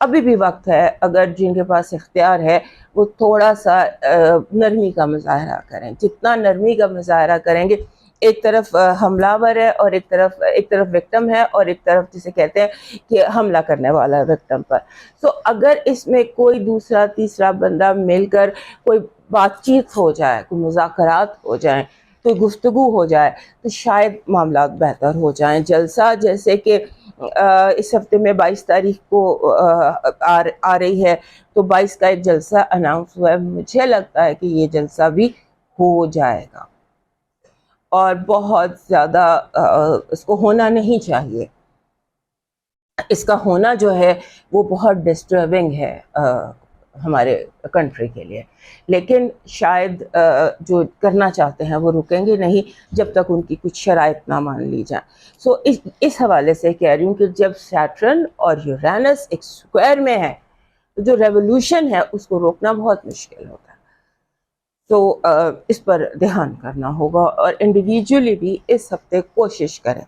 ابھی بھی وقت ہے، اگر جن کے پاس اختیار ہے وہ تھوڑا سا نرمی کا مظاہرہ کریں. جتنا نرمی کا مظاہرہ کریں گے، ایک طرف حملہ ور ہے اور ایک طرف وکٹم ہے، اور ایک طرف جسے کہتے ہیں کہ حملہ کرنے والا ہے وکٹم پر. سو اگر اس میں کوئی دوسرا تیسرا بندہ مل کر کوئی بات چیت ہو جائے، کوئی مذاکرات ہو جائیں، کوئی گفتگو ہو جائے، تو شاید معاملات بہتر ہو جائیں. جلسہ جیسے کہ اس ہفتے میں 22 تاریخ کو آ رہی ہے، تو 22 کا ایک جلسہ اناؤنس ہوا ہے. مجھے لگتا ہے کہ یہ جلسہ بھی ہو جائے گا، اور بہت زیادہ اس کو ہونا نہیں چاہیے. اس کا ہونا جو ہے وہ بہت ڈسٹربنگ ہے ہمارے کنٹری کے لیے. لیکن شاید جو کرنا چاہتے ہیں وہ رکیں گے نہیں جب تک ان کی کچھ شرائط نہ مان لی جائیں. سو اس حوالے سے کہہ رہی ہوں کہ جب سیٹرن اور یورینس ایک سکوائر میں ہے، تو جو ریولوشن ہے اس کو روکنا بہت مشکل ہوتا ہے. تو اس پر دھیان کرنا ہوگا، اور انڈیویجولی بھی اس ہفتے کوشش کریں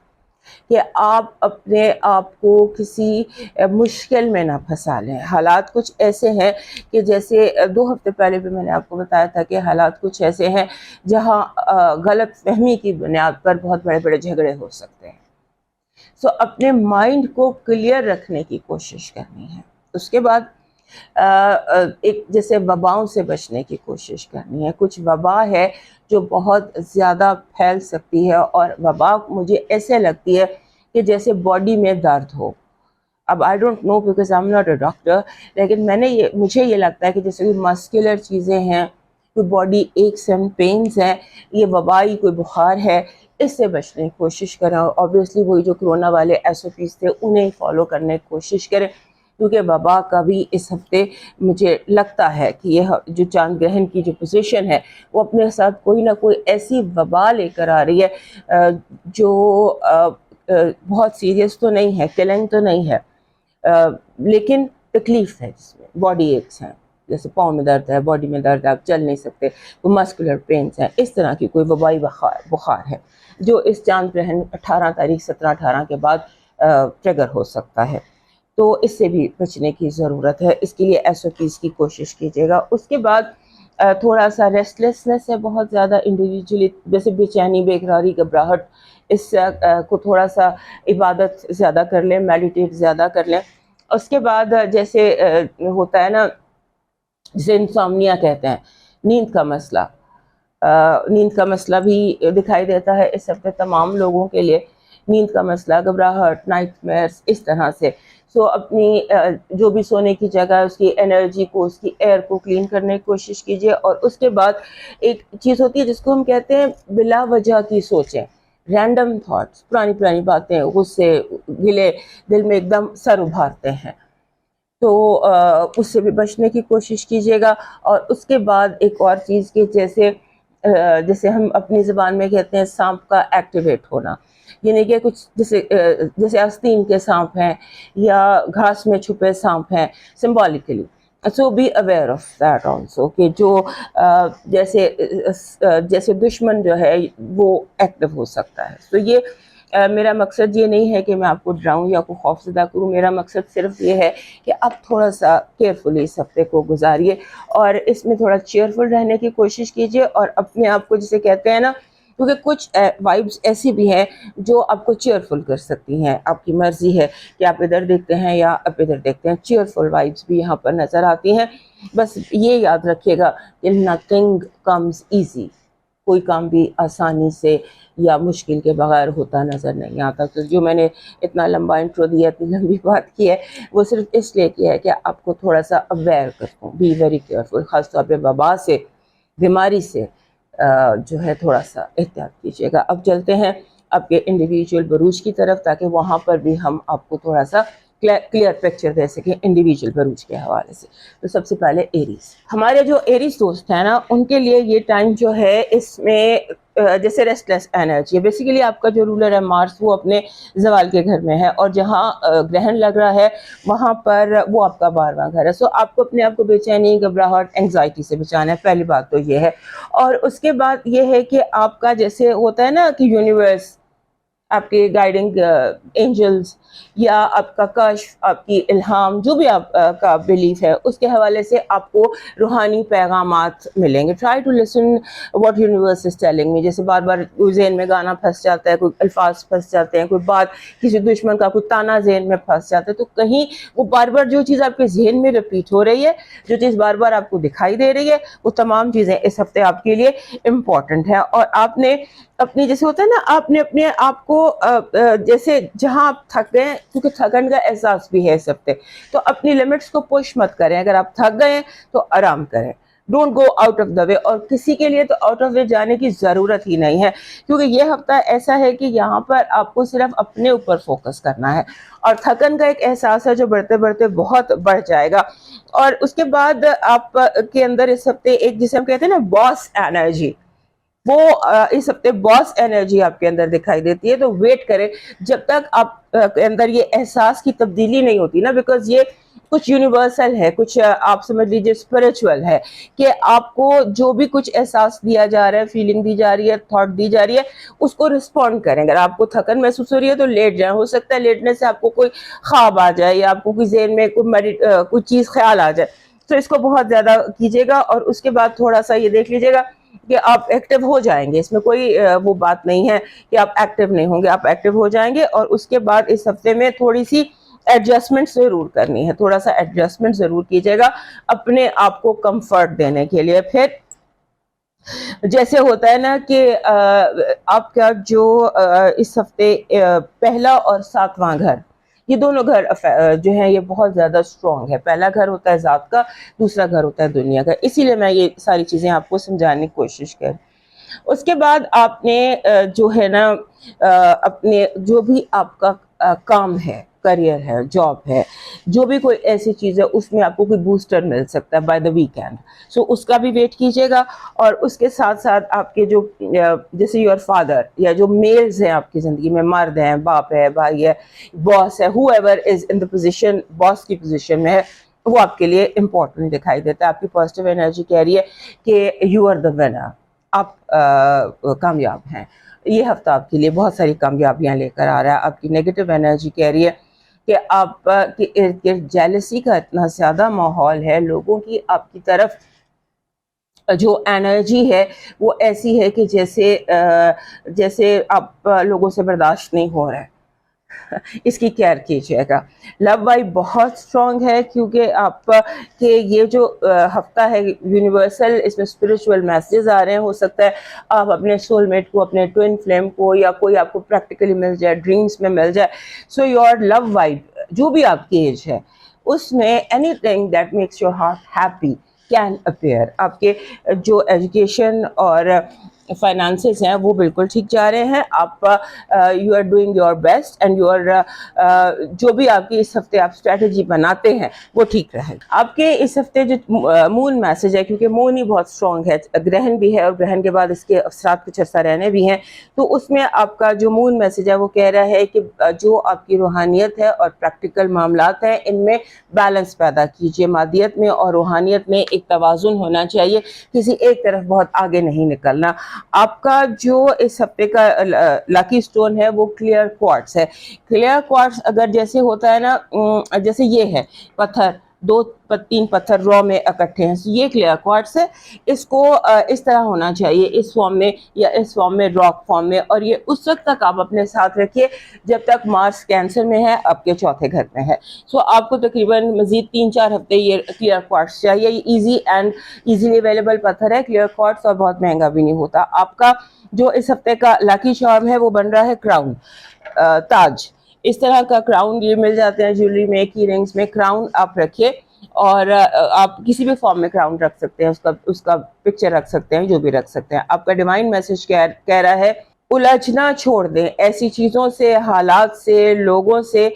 کہ آپ اپنے آپ کو کسی مشکل میں نہ پھنسا لیں. حالات کچھ ایسے ہیں کہ جیسے 2 ہفتے پہلے بھی میں نے آپ کو بتایا تھا کہ حالات کچھ ایسے ہیں جہاں غلط فہمی کی بنیاد پر بہت بڑے بڑے جھگڑے ہو سکتے ہیں. سو اپنے مائنڈ کو کلیئر رکھنے کی کوشش کرنی ہے. اس کے بعد ایک جیسے وباؤں سے بچنے کی کوشش کرنی ہے. کچھ وبا ہے جو بہت زیادہ پھیل سکتی ہے، اور وبا مجھے ایسے لگتی ہے کہ جیسے باڈی میں درد ہو. اب I don't know because I am not a doctor, لیکن مجھے یہ لگتا ہے کہ جیسے کوئی مسکولر چیزیں ہیں، کوئی باڈی ایکس اینڈ پینز ہیں، یہ وبائی کوئی بخار ہے، اس سے بچنے کی کوشش کریں. اوبویسلی وہی جو کرونا والے SOPs تھے انہیں فالو کرنے کی کوشش کریں، کیونکہ وبا کا بھی اس ہفتے مجھے لگتا ہے کہ یہ جو چاند گرہن کی جو پوزیشن ہے وہ اپنے ساتھ کوئی نہ کوئی ایسی وبا لے کر آ رہی ہے جو بہت سیریس تو نہیں ہے، کلنگ تو نہیں ہے، لیکن تکلیف ہے جس میں باڈی ایکس ہیں، جیسے پاؤں میں درد ہے، باڈی میں درد ہے، آپ چل نہیں سکتے، وہ مسکولر پینس ہیں. اس طرح کی کوئی وبائی بخار ہے جو اس چاند گرہن 18 تاریخ 17-18 کے بعد ٹریگر ہو سکتا ہے. تو اس سے بھی بچنے کی ضرورت ہے. اس کے لیے SOPs کی کوشش کیجیے گا. اس کے بعد تھوڑا سا ریسٹلیسنس ہے بہت زیادہ انڈیویجولی، جیسے بے چینی، بے قراری، گھبراہٹ، اس کو تھوڑا سا عبادت زیادہ کر لیں، میڈیٹیٹ زیادہ کر لیں. اس کے بعد جیسے ہوتا ہے نا جسے انسومنیا کہتے ہیں، نیند کا مسئلہ، نیند کا مسئلہ بھی دکھائی دیتا ہے اس ہفتے تمام لوگوں کے لیے. نیند کا مسئلہ، گھبراہٹ، نائٹ میئرس، اس طرح سے. سو اپنی جو بھی سونے کی جگہ ہے اس کی انرجی کو، اس کی ایئر کو کلین کرنے کی کوشش کیجیے. اور اس کے بعد ایک چیز ہوتی ہے جس کو ہم کہتے ہیں بلا وجہ کی سوچیں، رینڈم تھاٹس، پرانی باتیں، غصے، گلے دل میں ایک دم سر ابھارتے ہیں. تو اس سے بھی بچنے کی کوشش کیجیے گا. اور اس کے بعد ایک اور چیز کہ جیسے ہم اپنی زبان میں کہتے ہیں سانپ کا ایکٹیویٹ ہونا، یعنی کہ کچھ جیسے آستین کے سانپ ہیں یا گھاس میں چھپے سانپ ہیں symbolically. So be aware of that also کہ جو جیسے دشمن جو ہے وہ ایکٹیو ہو سکتا ہے. تو یہ میرا مقصد یہ نہیں ہے کہ میں آپ کو ڈراؤں یا کوئی خوف زدہ کروں. میرا مقصد صرف یہ ہے کہ آپ تھوڑا سا کیئرفلی اس ہفتے کو گزاریے، اور اس میں تھوڑا چیئرفل رہنے کی کوشش کیجیے. اور اپنے آپ کو جسے کہتے ہیں نا، کیونکہ کچھ وائبس ایسی بھی ہیں جو آپ کو چیئرفل کر سکتی ہیں. آپ کی مرضی ہے کہ آپ ادھر دیکھتے ہیں یا آپ ادھر دیکھتے ہیں. چیئرفل وائبس بھی یہاں پر نظر آتی ہیں. بس یہ یاد رکھیے گا کہ نتھنگ کمز ایزی، کوئی کام بھی آسانی سے یا مشکل کے بغیر ہوتا نظر نہیں آتا. تو جو میں نے اتنا لمبا انٹرو دیا، اتنی لمبی بات کی ہے، وہ صرف اس لیے کیا ہے کہ آپ کو تھوڑا سا اویئر کروں. بی ویری کیئرفل، خاص طور پہ وبا سے، بیماری سے جو ہے تھوڑا سا احتیاط کیجیے گا. اب چلتے ہیں آپ کے انڈیویجول بروج کی طرف، تاکہ وہاں پر بھی ہم آپ کو تھوڑا سا کلیئر پکچر دے سکیں انڈیویجول بروج کے حوالے سے. تو سب سے پہلے ایریز، ہمارے جو ایریز دوست ہیں نا، ان کے لیے یہ ٹائم جو ہے اس میں جیسے ریسٹلیس انرجی ہے. بیسیکلی آپ کا جو رولر ہے مارس، وہ اپنے زوال کے گھر میں ہے، اور جہاں گرہن لگ رہا ہے وہاں پر وہ آپ کا 12واں گھر ہے. سو آپ کو اپنے آپ کو بے چینی، گھبراہٹ، اینگزائٹی سے بچانا ہے. پہلی بات تو یہ ہے. اور اس کے بعد یہ ہے کہ آپ کا جیسے ہوتا ہے نا کہ یونیورس آپ کے گائیڈنگ اینجلز یا آپ کا کشف، آپ کی الہام، جو بھی آپ کا بلیف ہے اس کے حوالے سے آپ کو روحانی پیغامات ملیں گے. Try to listen what universe is telling me. جیسے بار بار ذہن میں گانا پھنس جاتا ہے، کوئی الفاظ پھنس جاتے ہیں، کوئی بات کسی دشمن کا کوئی تانا ذہن میں پھنس جاتا ہے، تو کہیں وہ بار بار جو چیز آپ کے ذہن میں ریپیٹ ہو رہی ہے، جو چیز بار بار آپ کو دکھائی دے رہی ہے، وہ تمام چیزیں اس ہفتے آپ کے لیے امپورٹنٹ ہے. اور آپ نے اپنی، جیسے ہوتا ہے نا، آپ نے اپنے آپ کو جیسے جہاں آپ تھک گئے، کیونکہ تھکن کا احساس بھی ہے اس ہفتے، تو اپنی لمٹس کو پش مت کریں. اگر آپ تھک گئے ہیں تو آرام کریں. Don't go out of the way. اور کسی کے لیے تو آؤٹ آف وے جانے کی ضرورت ہی نہیں ہے، کیونکہ یہ ہفتہ ایسا ہے کہ یہاں پر آپ کو صرف اپنے اوپر فوکس کرنا ہے. اور تھکن کا ایک احساس ہے جو بڑھتے بڑھتے بہت بڑھ جائے گا. اور اس کے بعد آپ کے اندر اس ہفتے ایک، جسے ہم کہتے ہیں نا باس انرجی، وہ اس ہفتے باس انرجی آپ کے اندر دکھائی دیتی ہے. تو ویٹ کریں جب تک آپ کے اندر یہ احساس کی تبدیلی نہیں ہوتی نا، بیکاز یہ کچھ یونیورسل ہے، کچھ آپ سمجھ لیجیے اسپرچول ہے، کہ آپ کو جو بھی کچھ احساس دیا جا رہا ہے، فیلنگ دی جا رہی ہے، تھاٹ دی جا رہی ہے، اس کو رسپونڈ کریں. اگر آپ کو تھکن محسوس ہو رہی ہے تو لیٹ جائیں. ہو سکتا ہے لیٹنے سے آپ کو کوئی خواب آ جائے یا آپ کو کوئی ذہن میں کوئی چیز خیال آ جائے، تو اس کو بہت زیادہ کیجیے گا. اور اس کے بعد تھوڑا سا یہ دیکھ لیجیے گا کہ آپ ایکٹیو ہو جائیں گے. اس میں کوئی وہ بات نہیں ہے کہ آپ ایکٹیو نہیں ہوں گے، آپ ایکٹیو ہو جائیں گے. اور اس کے بعد اس ہفتے میں تھوڑی سی ایڈجسٹمنٹ ضرور کرنی ہے، تھوڑا سا ایڈجسٹمنٹ ضرور کیجیے گا اپنے آپ کو کمفرٹ دینے کے لیے. پھر جیسے ہوتا ہے نا کہ آپ کا جو اس ہفتے پہلا اور ساتواں گھر، یہ دونوں گھر جو ہیں یہ بہت زیادہ اسٹرانگ ہے. پہلا گھر ہوتا ہے ذات کا، دوسرا گھر ہوتا ہے دنیا کا. اسی لیے میں یہ ساری چیزیں آپ کو سمجھانے کی کوشش کر. اس کے بعد آپ نے جو ہے نا اپنے جو بھی آپ کا کام ہے، کریئر ہے، جاب ہے، جو بھی کوئی ایسی چیز ہے، اس میں آپ کو کوئی بوسٹر مل سکتا ہے بائی دا ویکینڈ. سو اس کا بھی ویٹ کیجیے گا. اور اس کے ساتھ ساتھ آپ کے جو جیسے یور فادر یا جو میلز ہیں آپ کی زندگی میں، مرد ہیں، باپ ہے، بھائی ہے، باس ہے، ہو ever is in the position, باس کی پوزیشن میں ہے، وہ آپ کے لیے امپورٹنٹ دکھائی دیتا ہے. آپ کی پازیٹیو انرجی کہہ رہی ہے کہ یو آر دا ونر، آپ کامیاب ہیں. یہ ہفتہ آپ کے لیے بہت ساری کامیابیاں لے کر آ رہا ہے. آپ کی نیگیٹو انرجی کہہ رہی ہے کہ آپ کے ارد گرد جیلسی کا اتنا زیادہ ماحول ہے، لوگوں کی آپ کی طرف جو انرجی ہے وہ ایسی ہے کہ جیسے آپ لوگوں سے برداشت نہیں ہو رہا ہے. اس کی کیئر کیجیے گا. لو وائب بہت اسٹرانگ ہے، کیونکہ آپ کے یہ جو ہفتہ ہے یونیورسل، اس میں اسپرچول میسیجز آ رہے ہیں. ہو سکتا ہے آپ اپنے سول میٹ کو، اپنے ٹوین فلیم کو، یا کوئی آپ کو پریکٹیکلی مل جائے، ڈریمز میں مل جائے. سو یور لو وائب جو بھی آپ کی ایج ہے، اس میں any thing that makes your heart happy can appear. آپ کے جو ایجوکیشن اور فائنانسز ہیں وہ بالکل ٹھیک جا رہے ہیں. آپ you are doing your best and you are جو بھی آپ کی اس ہفتے آپ اسٹریٹجی بناتے ہیں وہ ٹھیک رہے. آپ کے اس ہفتے جو مون میسج ہے، کیونکہ مون ہی بہت اسٹرانگ ہے، گرہن بھی ہے اور گرہن کے بعد اس کے اثرات کچھ عرصہ رہنے بھی ہیں، تو اس میں آپ کا جو مون میسج ہے وہ کہہ رہا ہے کہ جو آپ کی روحانیت ہے اور پریکٹیکل معاملات ہیں، ان میں بیلنس پیدا کیجیے. مادیت میں اور روحانیت میں ایک توازن ہونا چاہیے، کسی ایک طرف بہت آگے نہیں نکلنا. آپ کا جو اس ہفتے کا لاکی سٹون ہے وہ کلیئر کوارٹز ہے. کلیئر کوارٹز اگر جیسے ہوتا ہے نا، جیسے یہ ہے پتھر، 2-3 پتھر رو میں اکٹھے ہیں، یہ کلیئر کوارٹز ہے. اس کو اس طرح ہونا چاہیے، اس فارم میں یا اس فارم میں، راک فارم میں. اور یہ اس وقت تک آپ اپنے ساتھ رکھیے جب تک مارس کینسر میں ہے، آپ کے چوتھے گھر میں ہے. سو آپ کو تقریباً مزید 3-4 ہفتے یہ کلیئر کوارٹز چاہیے. یہ ایزی اینڈ ایزیلی اویلیبل پتھر ہے کلیئر کوارٹز، اور بہت مہنگا بھی نہیں ہوتا. آپ کا جو اس ہفتے کا لاکی چارم ہے وہ بن رہا ہے کراؤن، تاج. اس طرح کا کراؤن یہ مل جاتے ہیں جیولری میں، کی رنگز میں. کراؤن آپ رکھیے، اور آپ کسی بھی فارم میں کراؤن رکھ سکتے ہیں، اس کا پکچر رکھ سکتے ہیں، جو بھی رکھ سکتے ہیں. آپ کا ڈیوائن میسج کہہ رہا ہے الجھنا چھوڑ دیں ایسی چیزوں سے، حالات سے، لوگوں سے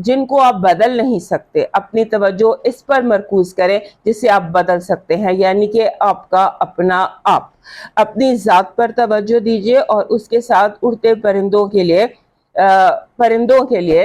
جن کو آپ بدل نہیں سکتے. اپنی توجہ اس پر مرکوز کریں جسے آپ بدل سکتے ہیں، یعنی کہ آپ کا اپنا آپ. اپنی ذات پر توجہ دیجیے، اور اس کے ساتھ اڑتے پرندوں کے لیے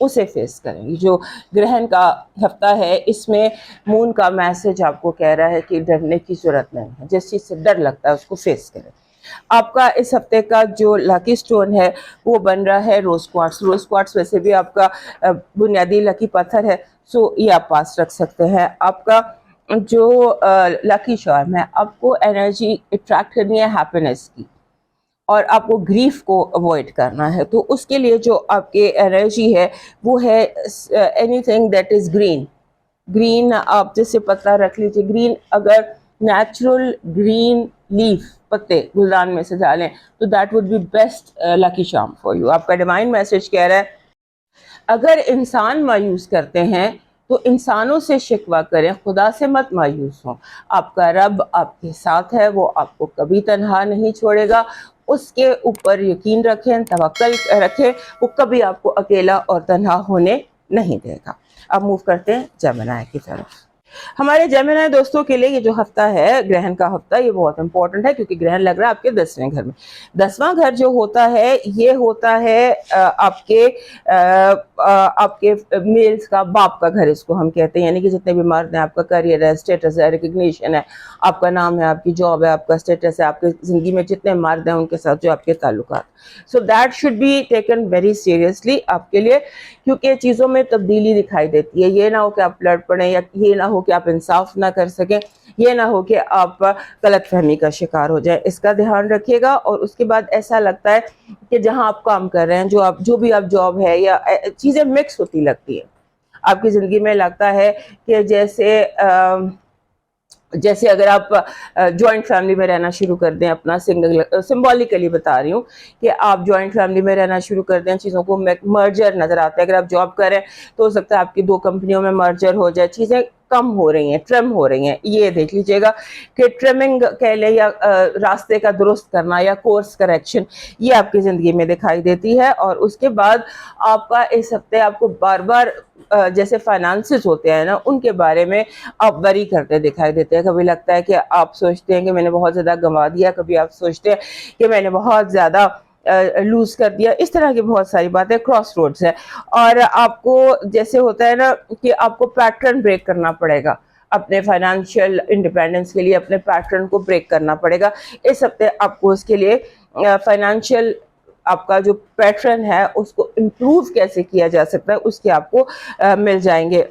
اسے فیس کریں گی. جو گرہن کا ہفتہ ہے اس میں مون کا میسج آپ کو کہہ رہا ہے کہ ڈرنے کی ضرورت نہیں ہے، جس چیز سے ڈر لگتا ہے اس کو فیس کریں. آپ کا اس ہفتے کا جو لکی سٹون ہے وہ بن رہا ہے روز کوارٹز. روز کوارٹز ویسے بھی آپ کا بنیادی لکی پتھر ہے، سو یہ آپ پاس رکھ سکتے ہیں. آپ کا جو لکی چارم ہے، آپ کو انرجی اٹریکٹ کرنی ہے ہیپینس کی، اور آپ کو گریف کو اوائڈ کرنا ہے. تو اس کے لیے جو آپ کے انرجی ہے وہ ہے any thing that is green. Green آپ جیسے پتہ رکھ لیجیے، گرین اگر نیچرل گرین لیف پتے گلدان میں سے ڈالیں تو that would be best lucky charm for you. آپ کا ڈیوائن میسج کہہ رہا ہے اگر انسان مایوس کرتے ہیں تو انسانوں سے شکوہ کریں، خدا سے مت مایوس ہوں. آپ کا رب آپ کے ساتھ ہے، وہ آپ کو کبھی تنہا نہیں چھوڑے گا. اس کے اوپر یقین رکھیں، توکل رکھیں، وہ کبھی آپ کو اکیلا اور تنہا ہونے نہیں دے گا. اب موو کرتے ہیں جیمنائی کی طرف. ہمارے جیمنائی دوستوں کے لیے یہ جو ہفتہ ہے گرہن کا ہفتہ، یہ بہت امپورٹنٹ ہے کیونکہ گرہن لگ رہا ہے آپ کے 10ویں گھر میں. 10واں گھر جو ہوتا ہے یہ ہوتا ہے آپ کے میلز کا باپ کا گھر، اس کو ہم کہتے ہیں. یعنی کہ جتنے بھی مرد ہیں، آپ کا کریئر ہے، اسٹیٹس ہے، ریکگنیشن ہے، آپ کا نام ہے، آپ کی جاب ہے، آپ کا اسٹیٹس ہے، آپ کی زندگی میں جتنے مرد ہیں ان کے ساتھ جو آپ کے تعلقات. So that should be taken very seriously آپ کے لیے، کیونکہ چیزوں میں تبدیلی دکھائی دیتی ہے. یہ نہ ہو کہ آپ لڑ پڑیں، یا یہ نہ ہو کہ آپ انصاف نہ کر سکیں، یہ نہ ہو کہ آپ غلط فہمی کا شکار ہو جائیں. اس کا دھیان رکھیے گا. اور اس کے بعد ایسا لگتا ہے کہ جہاں آپ کام کر رہے ہیں، جو بھی آپ جاب ہے، یا چیزیں مکس ہوتی لگتی ہیں آپ کی زندگی میں. لگتا ہے کہ جیسے اگر آپ جوائنٹ فیملی میں رہنا شروع کر دیں، اپنا سمبولیکلی بتا رہی ہوں کہ آپ جوائنٹ فیملی میں رہنا شروع کر دیں، چیزوں کو مرجر نظر آتا ہے. اگر آپ جاب کریں تو ہو سکتا ہے آپ کی 2 کمپنیوں میں مرجر ہو جائے، چیزیں کم ہو رہی ہیں، ٹرم ہو رہی ہیں. یہ دیکھ لیجیے گا کہ ٹرمنگ کہہ لیں، یا راستے کا درست کرنا، یا کورس کریکشن، یہ آپ کی زندگی میں دکھائی دیتی ہے. اور اس کے بعد آپ کا اس ہفتے آپ کو بار بار جیسے فائنانسز ہوتے ہیں نا، ان کے بارے میں آپ وری کرتے دکھائی دیتے ہیں. کبھی لگتا ہے کہ آپ سوچتے ہیں کہ میں نے بہت زیادہ گنوا دیا، کبھی آپ سوچتے ہیں کہ میں نے بہت زیادہ لوز کر دیا. اس طرح کی بہت ساری باتیں کراس روڈز ہیں. اور آپ کو جیسے ہوتا ہے نا کہ آپ کو پیٹرن بریک کرنا پڑے گا اپنے فائنانشیل انڈیپینڈنس کے لیے، اپنے پیٹرن کو بریک کرنا پڑے گا. اس ہفتے آپ کو اس کے لیے فائنانشیل آپ کا جو پیٹرن ہے اس کو امپروو کیسے کیا جا سکتا ہے اس کے آپ کو مل جائیں گے.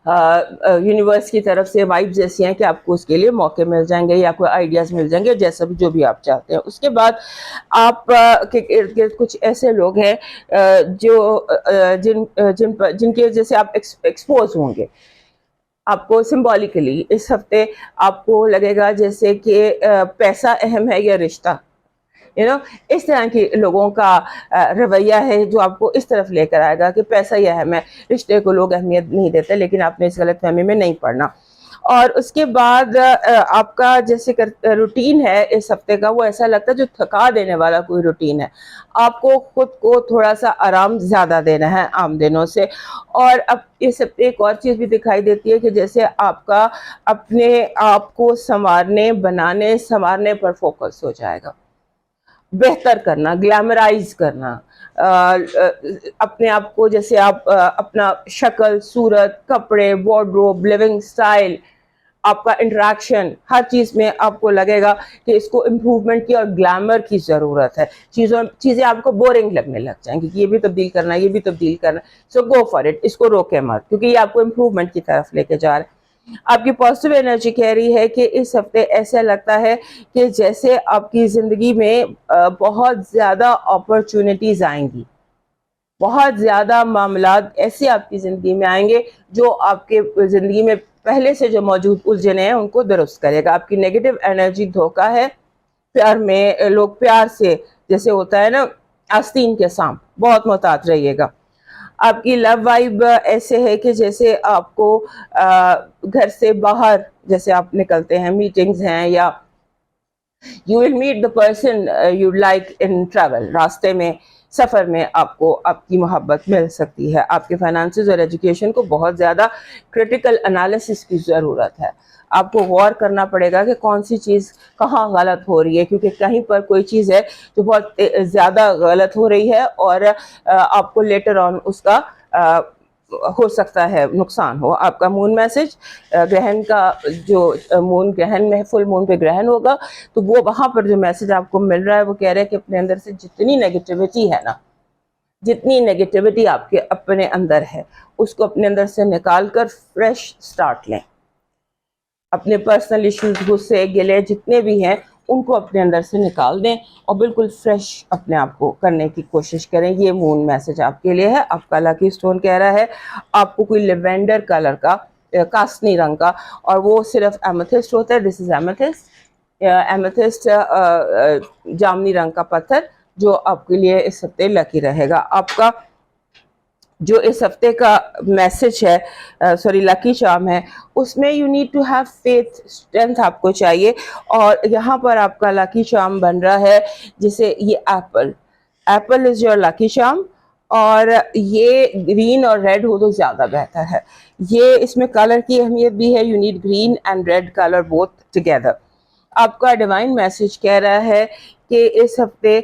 یونیورس کی طرف سے وائبز ایسی ہیں کہ آپ کو اس کے لیے موقع مل جائیں گے، یا کوئی آئیڈیاز مل جائیں گے، جیسا بھی جو بھی آپ چاہتے ہیں. اس کے بعد آپ کے ارد گرد کچھ ایسے لوگ ہیں جن کے جیسے آپ ایکسپوز ہوں گے. آپ کو سمبولیکلی اس ہفتے آپ کو لگے گا جیسے کہ پیسہ اہم ہے یا رشتہ. اس طرح کے لوگوں کا رویہ ہے جو آپ کو اس طرف لے کر آئے گا کہ پیسہ ہی اہم ہے، رشتے کو لوگ اہمیت نہیں دیتے. لیکن آپ نے اس غلط فہمی میں نہیں پڑنا. اور اس کے بعد آپ کا جیسے روٹین ہے اس ہفتے کا، وہ ایسا لگتا ہے جو تھکا دینے والا کوئی روٹین ہے. آپ کو خود کو تھوڑا سا آرام زیادہ دینا ہے عام دنوں سے. اور اب اس ہفتے ایک اور چیز بھی دکھائی دیتی ہے کہ جیسے آپ کا اپنے آپ کو سنوارنے پر فوکس ہو جائے گا. بہتر کرنا، گلیمرائز کرنا اپنے آپ کو، جیسے آپ اپنا شکل، صورت، کپڑے، وارڈروب، لیونگ سٹائل، آپ کا انٹریکشن، ہر چیز میں آپ کو لگے گا کہ اس کو امپروومنٹ کی اور گلیمر کی ضرورت ہے. چیزیں آپ کو بورنگ لگنے لگ جائیں گی کہ یہ بھی تبدیل کرنا ہے، یہ بھی تبدیل کرنا ہے. سو گو فار اٹ. اس کو روکے مت، کیونکہ یہ آپ کو امپروومنٹ کی طرف لے کے جا رہا ہے. آپ کی پازیٹیو انرجی کہہ رہی ہے کہ اس ہفتے ایسا لگتا ہے کہ جیسے آپ کی زندگی میں بہت زیادہ اپرچونٹیز آئیں گی، بہت زیادہ معاملات ایسے آپ کی زندگی میں آئیں گے جو آپ کے زندگی میں پہلے سے جو موجود الجھنیں ہیں ان کو درست کرے گا. آپ کی نیگیٹو انرجی دھوکہ ہے. پیار میں لوگ پیار سے، جیسے ہوتا ہے نا آستین کے سانپ، بہت محتاط رہیے گا. آپ کی لو وائب ایسے ہے کہ جیسے آپ کو گھر سے باہر جیسے آپ نکلتے ہیں، میٹنگز ہیں، یا you will meet the person you like in travel. راستے میں سفر میں آپ کو آپ کی محبت مل سکتی ہے. آپ کے فائنانسز اور ایجوکیشن کو بہت زیادہ کرٹیکل انالیسس کی ضرورت ہے. آپ کو غور کرنا پڑے گا کہ کون سی چیز کہاں غلط ہو رہی ہے, کیونکہ کہیں پر کوئی چیز ہے جو بہت زیادہ غلط ہو رہی ہے اور آپ کو لیٹر آن اس کا ہو سکتا ہے نقصان ہو. آپ کا مون میسج گرہن کا جو مون گرہن میں فل مون پہ گرہن ہوگا تو وہ وہاں پر جو میسج آپ کو مل رہا ہے وہ کہہ رہے ہیں کہ اپنے اندر سے جتنی نیگیٹیوٹی ہے نا, جتنی نیگیٹیوٹی آپ کے اپنے اندر ہے اس کو اپنے اندر سے نکال کر فریش سٹارٹ لیں. اپنے پرسنل ایشوز, غصے, گلے جتنے بھی ہیں ان کو اپنے اندر سے نکال دیں اور بالکل فریش اپنے آپ کو کرنے کی کوشش کریں. یہ مون میسج آپ کے لیے ہے. آپ کا لکی اسٹون کہہ رہا ہے آپ کو کوئی لیوینڈر کلر کا, کاسنی رنگ کا, اور وہ صرف ایمیتھسٹ ہوتا ہے. دس از ایمیتھسٹ. ایمیتھسٹ جامنی رنگ کا پتھر جو آپ کے لیے اس ہفتے لکی رہے گا. آپ کا جو اس ہفتے کا میسج ہے, لکی چارم ہے, اس میں you need to have faith, strength آپ کو چاہیے. اور یہاں پر آپ کا لکی چارم بن رہا ہے جسے یہ apple is your lucky charm, اور یہ گرین اور ریڈ ہو تو زیادہ بہتر ہے. یہ اس میں کلر کی اہمیت بھی ہے. You need green and red colour both together. آپ کا ڈیوائن میسج کہہ رہا ہے کہ اس ہفتے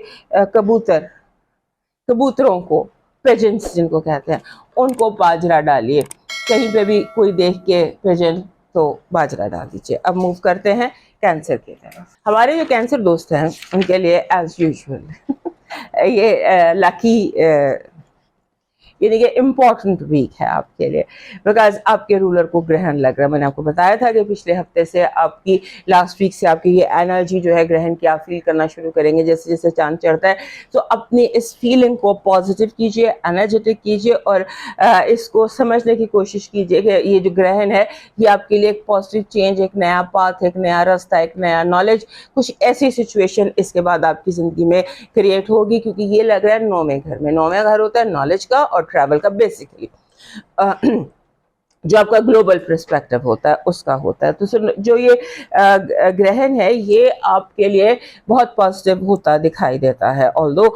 کبوتروں کو, پیجنٹس جن کو کہتے ہیں, ان کو باجرہ ڈالیے. کہیں پہ بھی کوئی دیکھ کے پیجنٹ تو باجرہ ڈال دیجیے. اب موو کرتے ہیں کینسر کی طرف. ہمارے جو کینسر دوست ہیں ان کے لیے ایز یوزول یہ لکی یعنی کہ امپورٹنٹ ویک ہے آپ کے لیے, بیکاز آپ کے رولر کو گرہن لگ رہا ہے. میں نے آپ کو بتایا تھا کہ پچھلے ہفتے سے آپ کی لاسٹ ویک سے آپ کی یہ انرجی جو ہے گرہن کی آپ فیل کرنا شروع کریں گے. جیسے جیسے چاند چڑھتا ہے تو اپنی اس فیلنگ کو پازیٹیو کیجیے, انرجیٹک کیجیے, اور اس کو سمجھنے کی کوشش کیجیے کہ یہ جو گرہن ہے یہ آپ کے لیے ایک پازیٹیو چینج, ایک نیا پاتھ, ایک نیا راستہ, ایک نیا نالج, کچھ ایسی سچویشن اس کے بعد آپ کی زندگی میں کریٹ ہوگی. کیونکہ یہ لگ رہا ہے 9ویں گھر میں. 9واں گھر ہوتا ہے نالج کا اور ٹریول کا, بیسیکلی جو آپ کا گلوبل پرسپیکٹو ہوتا ہے اس کا ہوتا ہے. تو جو یہ گرہن ہے یہ آپ کے لیے بہت پازیٹیو ہوتا دکھائی دیتا ہے. آلدو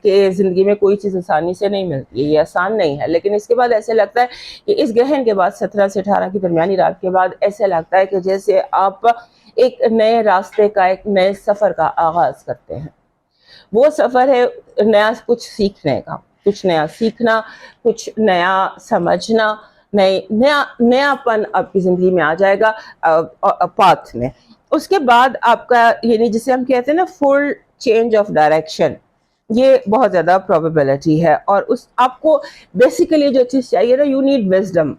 کہ زندگی میں کوئی چیز آسانی سے نہیں ملتی ہے, یہ آسان نہیں ہے, لیکن اس کے بعد ایسے لگتا ہے کہ اس گرہن کے بعد 17 سے 18 کی درمیانی رات کے بعد ایسے لگتا ہے کہ جیسے آپ ایک نئے راستے کا, ایک نئے سفر کا آغاز کرتے ہیں. وہ سفر ہے نیا کچھ سیکھنے کا, کچھ نیا سیکھنا, کچھ نیا سمجھنا, نیا پن آپ کی زندگی میں آ جائے گا پاتھ میں. اس کے بعد آپ کا یعنی جسے ہم کہتے ہیں نا فل چینج آف ڈائریکشن, یہ بہت زیادہ پروبیبلٹی ہے. اور اس آپ کو بیسیکلی جو چیز چاہیے نا, یو نیڈ وزڈم.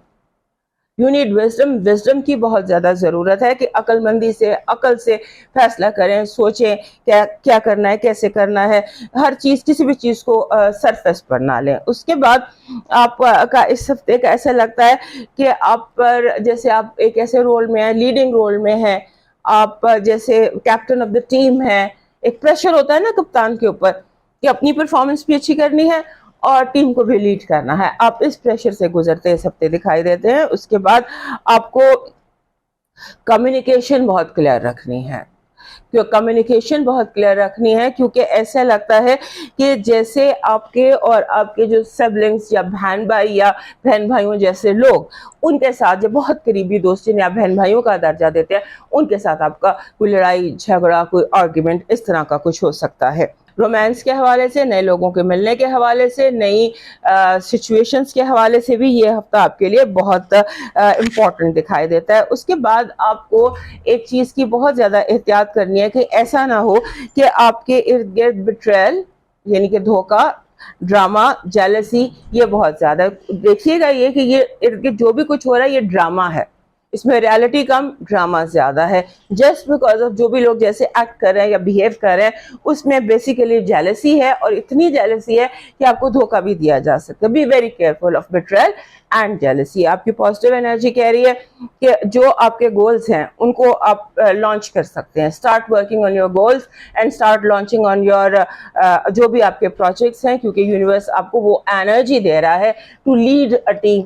وزڈم کی بہت زیادہ ضرورت ہے کہ عقل مندی سے, عقل سے فیصلہ کریں, سوچیں کیا کرنا ہے, کیسے کرنا ہے. ہر چیز, کسی بھی چیز کو سرفیس پر نہ لیں. اس کے بعد آپ کا اس ہفتے کا ایسا لگتا ہے کہ آپ پر جیسے آپ ایک ایسے رول میں ہیں, لیڈنگ رول میں ہیں, آپ جیسے کیپٹن آف دا ٹیم ہیں. ایک پریشر ہوتا ہے نا کپتان کے اوپر کہ اپنی پرفارمنس بھی اچھی کرنی ہے اور ٹیم کو بھی لیڈ کرنا ہے. آپ اس پریشر سے گزرتے اس ہفتے دکھائی دیتے ہیں. اس کے بعد آپ کو کمیونیکیشن بہت کلیئر رکھنی ہے, کیونکہ ایسا لگتا ہے کہ جیسے آپ کے اور آپ کے جو سبلنگز یا بہن بھائی یا بہن بھائیوں جیسے لوگ, ان کے ساتھ جو بہت قریبی دوست جنہیں آپ بہن بھائیوں کا درجہ دیتے ہیں, ان کے ساتھ آپ کا کوئی لڑائی جھگڑا, کوئی آرگیومنٹ اس طرح کا کچھ ہو سکتا ہے. رومانس کے حوالے سے, نئے لوگوں کے ملنے کے حوالے سے, نئی سچویشنز کے حوالے سے بھی یہ ہفتہ آپ کے لیے بہت امپورٹنٹ دکھائی دیتا ہے. اس کے بعد آپ کو ایک چیز کی بہت زیادہ احتیاط کرنی ہے کہ ایسا نہ ہو کہ آپ کے ارد گرد بٹریل یعنی کہ دھوکہ, ڈرامہ, جیلسی, یہ بہت زیادہ دیکھیے گا. یہ کہ یہ ارد گرد جو بھی کچھ ہو رہا ہے یہ ڈرامہ ہے, اس میں ریالٹی کم, ڈرامہ زیادہ ہے. جسٹ بیکاز آف جو بھی لوگ جیسے ایکٹ کر رہے ہیں یا بیہیو کر رہے ہیں اس میں بیسیکلی جیلسی ہے, اور اتنی جیلسی ہے کہ آپ کو دھوکہ بھی دیا جا سکتا ہے. Be very careful of betrayal and jealousy. آپ کی پازیٹیو انرجی کہہ رہی ہے کہ جو آپ کے گولز ہیں ان کو آپ لانچ کر سکتے ہیں. Start working on your goals and start launching on your جو بھی آپ کے پروجیکٹس ہیں, کیونکہ یونیورس آپ کو وہ انرجی دے رہا ہے to lead a team,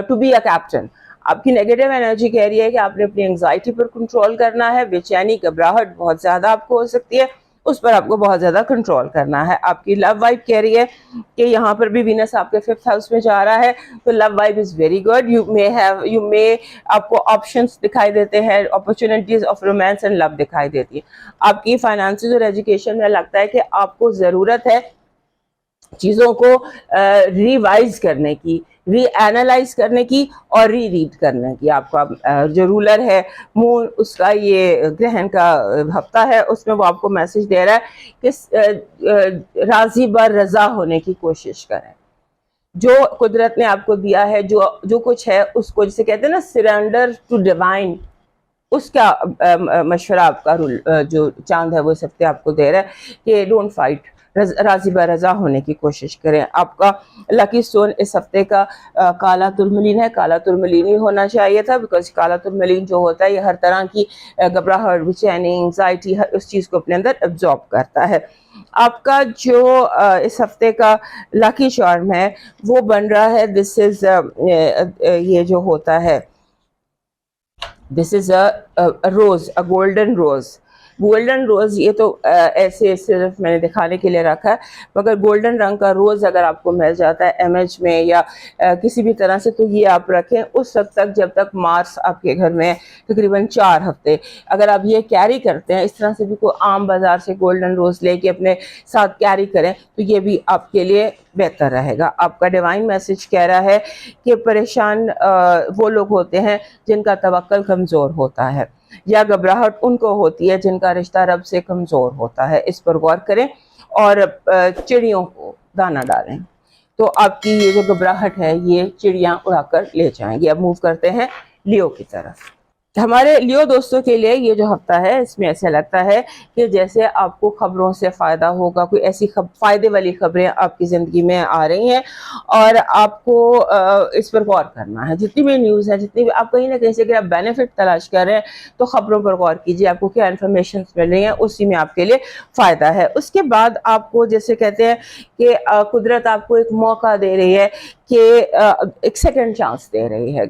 to be a captain. آپ کی نیگیٹو انرجی کہہ رہی ہے کہ آپ نے اپنی انگزائٹی پر کنٹرول کرنا ہے. بے چینی, گھبراہٹ بہت زیادہ آپ کو ہو سکتی ہے. اس پر آپ کو بہت زیادہ کنٹرول کرنا ہے. آپ کی لو وائب کہہ رہی ہے کہ یہاں پر بھی وینس آپ کے 5th ہاؤس میں جا رہا ہے, تو love vibe is very good. You may آپ کو آپشنس دکھائی دیتے ہیں, opportunities of romance and love دکھائی دیتی ہیں. آپ کی فائنانسز اور ایجوکیشن میں لگتا ہے کہ آپ کو ضرورت ہے چیزوں کو ریوائز کرنے کی, ری اینالائز کرنے کی اور ری ریڈ کرنے کی. آپ کا جو رولر ہے مون, اس کا یہ گرہن کا ہفتہ ہے, اس میں وہ آپ کو میسج دے رہا ہے کہ راضی بر رضا ہونے کی کوشش کریں. جو قدرت نے آپ کو دیا ہے, جو کچھ ہے, اس کو جسے کہتے ہیں نا سرینڈر ٹو ڈیوائن, اس کا مشورہ آپ کا جو چاند ہے وہ اس ہفتے آپ کو دے رہا ہے کہ ڈونٹ فائٹ, راضی بر رضا ہونے کی کوشش کریں. آپ کا لکی سٹون اس ہفتے کا کالا ترملین ہے. کالا ترملین ہی ہونا چاہیے تھا, بیکاز کالا ترملین جو ہوتا ہے یہ ہر طرح کی گھبراہٹ, بے چینی, انگزائٹی, اس چیز کو اپنے اندر ایبزارب کرتا ہے. آپ کا جو اس ہفتے کا لکی چارم ہے وہ بن رہا ہے, دس از یہ جو ہوتا ہے, دس از اے روز, اے گولڈن روز. گولڈن روز یہ تو ایسے صرف میں نے دکھانے کے لیے رکھا ہے, مگر گولڈن رنگ کا روز اگر آپ کو مل جاتا ہے امیج میں یا کسی بھی طرح سے, تو یہ آپ رکھیں اس وقت تک جب تک مارس آپ کے گھر میں تقریباً 4 ہفتے. اگر آپ یہ کیری کرتے ہیں, اس طرح سے بھی کوئی عام بازار سے گولڈن روز لے کے اپنے ساتھ کیری کریں, تو یہ بھی آپ کے لیے بہتر رہے گا. آپ کا ڈیوائن میسج کہہ رہا ہے کہ پریشان وہ لوگ ہوتے ہیں جن کا توکل کمزور ہوتا ہے, یا گھبراہٹ ان کو ہوتی ہے جن کا رشتہ رب سے کمزور ہوتا ہے. اس پر غور کریں اور چڑیوں کو دانہ ڈالیں, تو آپ کی یہ جو گھبراہٹ ہے یہ چڑیاں اڑا کر لے جائیں گی. اب موو کرتے ہیں لیو کی طرف. ہمارے لیو دوستوں کے لیے یہ جو ہفتہ ہے, اس میں ایسا لگتا ہے کہ جیسے آپ کو خبروں سے فائدہ ہوگا, کوئی ایسی فائدے والی خبریں آپ کی زندگی میں آ رہی ہیں, اور آپ کو اس پر غور کرنا ہے. جتنی بھی نیوز ہے, جتنی بھی آپ کہیں نہ کہیں سے اگر آپ بینیفٹ تلاش کر رہے ہیں, تو خبروں پر غور کیجیے, آپ کو کیا انفارمیشن مل رہی ہیں, اسی میں آپ کے لیے فائدہ ہے. اس کے بعد آپ کو جیسے کہتے ہیں کہ قدرت آپ کو ایک موقع دے رہی ہے, کہ ایک سیکنڈ چانس دے رہی ہے,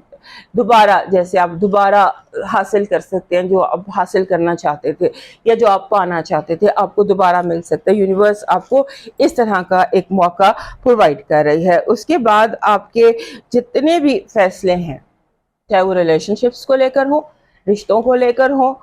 دوبارہ جیسے آپ دوبارہ حاصل کر سکتے ہیں جو آپ حاصل کرنا چاہتے تھے, یا جو آپ پانا چاہتے تھے آپ کو دوبارہ مل سکتا ہے. یونیورس آپ کو اس طرح کا ایک موقع پرووائڈ کر رہی ہے. اس کے بعد آپ کے جتنے بھی فیصلے ہیں, چاہے وہ ریلیشن شپس کو لے کر ہوں, رشتوں کو لے کر ہوں,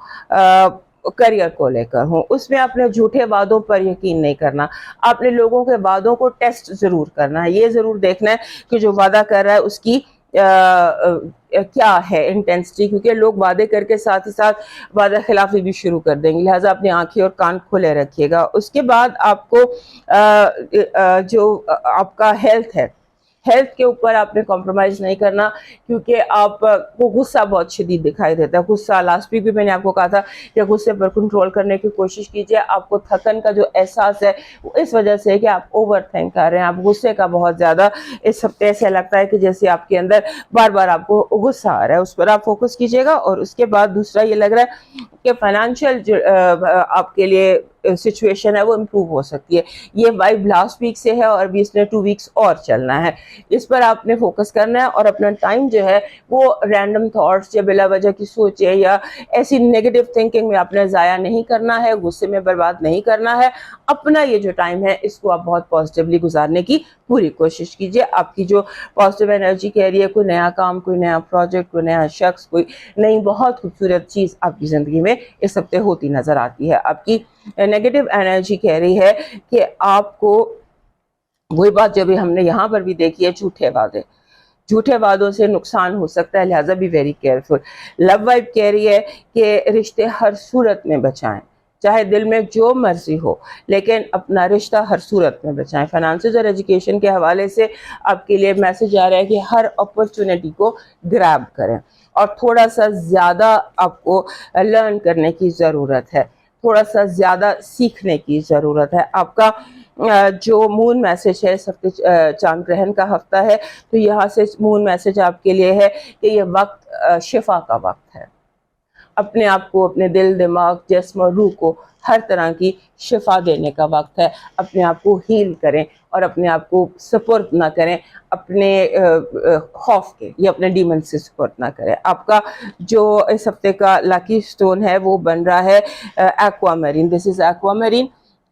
کریئر کو لے کر ہوں, اس میں اپنے جھوٹے وعدوں پر یقین نہیں کرنا. آپ نے لوگوں کے وعدوں کو ٹیسٹ ضرور کرنا ہے, یہ ضرور دیکھنا ہے کہ جو وعدہ کر رہا ہے اس کی کیا ہے انٹینسٹی, کیونکہ لوگ وعدے کر کے ساتھ ہی ساتھ وعدہ خلافی بھی شروع کر دیں گے. لہٰذا اپنی آنکھیں اور کان کھلے رکھیے گا. اس کے بعد آپ کو جو آپ کا ہیلتھ ہے, ہیلتھ کے اوپر آپ نے کمپرومائز نہیں کرنا, کیونکہ آپ کو غصہ بہت شدید دکھائی دیتا ہے. غصہ لاسٹ ویک بھی میں نے آپ کو کہا تھا کہ غصے پر کنٹرول کرنے کی کوشش کیجیے. آپ کو تھکن کا جو احساس ہے وہ اس وجہ سے ہے کہ آپ اوور تھنک کر رہے ہیں, آپ غصے کا بہت زیادہ اس ہفتے ایسا لگتا ہے کہ جیسے آپ کے اندر بار بار آپ کو غصہ آ رہا ہے. اس پر آپ فوکس کیجیے گا. اور اس کے بعد دوسرا یہ لگ رہا ہے کہ فائنینشیل آپ کے لیے سچویشن ہے وہ امپروو ہو سکتی ہے. یہ وائب لاسٹ ویک سے ہے اور ابھی اس نے 2 ویکس اور چلنا ہے. اس پر آپ نے فوکس کرنا ہے, اور اپنا ٹائم جو ہے وہ رینڈم تھاٹس یا بلا وجہ کی سوچیں یا ایسی نیگیٹو تھنکنگ میں آپ نے ضائع نہیں کرنا ہے, غصے میں برباد نہیں کرنا ہے. اپنا یہ جو ٹائم ہے اس کو آپ بہت پازیٹیولی گزارنے کی پوری کوشش کیجیے. آپ کی جو پازیٹیو انرجی کہہ رہی ہے, کوئی نیا کام, کوئی نیا پروجیکٹ, کوئی نیا شخص, کوئی نئی بہت خوبصورت چیز آپ کی زندگی میں اس ہفتے ہوتی نظر آتی ہے. آپ کی نیگیٹو انرجی کہہ رہی ہے کہ آپ کو وہی بات جو بھی ہم نے یہاں پر بھی دیکھی ہے, جھوٹے وعدے, جھوٹے وعدوں سے نقصان ہو سکتا ہے, لہٰذا بھی ویری کیئرفل. لو وائب کہہ رہی ہے کہ رشتے ہر صورت میں بچائیں, چاہے دل میں جو مرضی ہو, لیکن اپنا رشتہ ہر صورت میں بچائیں. فائنانسز اور ایجوکیشن کے حوالے سے آپ کے لیے میسج آ رہا ہے کہ ہر اپرچونٹی کو گریب کریں, اور تھوڑا سا زیادہ آپ کو لرن کرنے کی ضرورت ہے, تھوڑا سا زیادہ سیکھنے کی ضرورت ہے. آپ کا جو مون میسج ہے, اس ہفتے چاند گرہن کا ہفتہ ہے, تو یہاں سے مون میسج آپ کے لیے ہے کہ یہ وقت شفا کا وقت ہے. اپنے آپ کو, اپنے دل, دماغ, جسم اور روح کو ہر طرح کی شفا دینے کا وقت ہے. اپنے آپ کو ہیل کریں اور اپنے آپ کو سپورٹ نہ کریں اپنے خوف کے یا اپنے ڈیمن سے سپورٹ نہ کریں. آپ کا جو اس ہفتے کا لکی سٹون ہے وہ بن رہا ہے ایکوا میرین. دس از ایکوا میرین.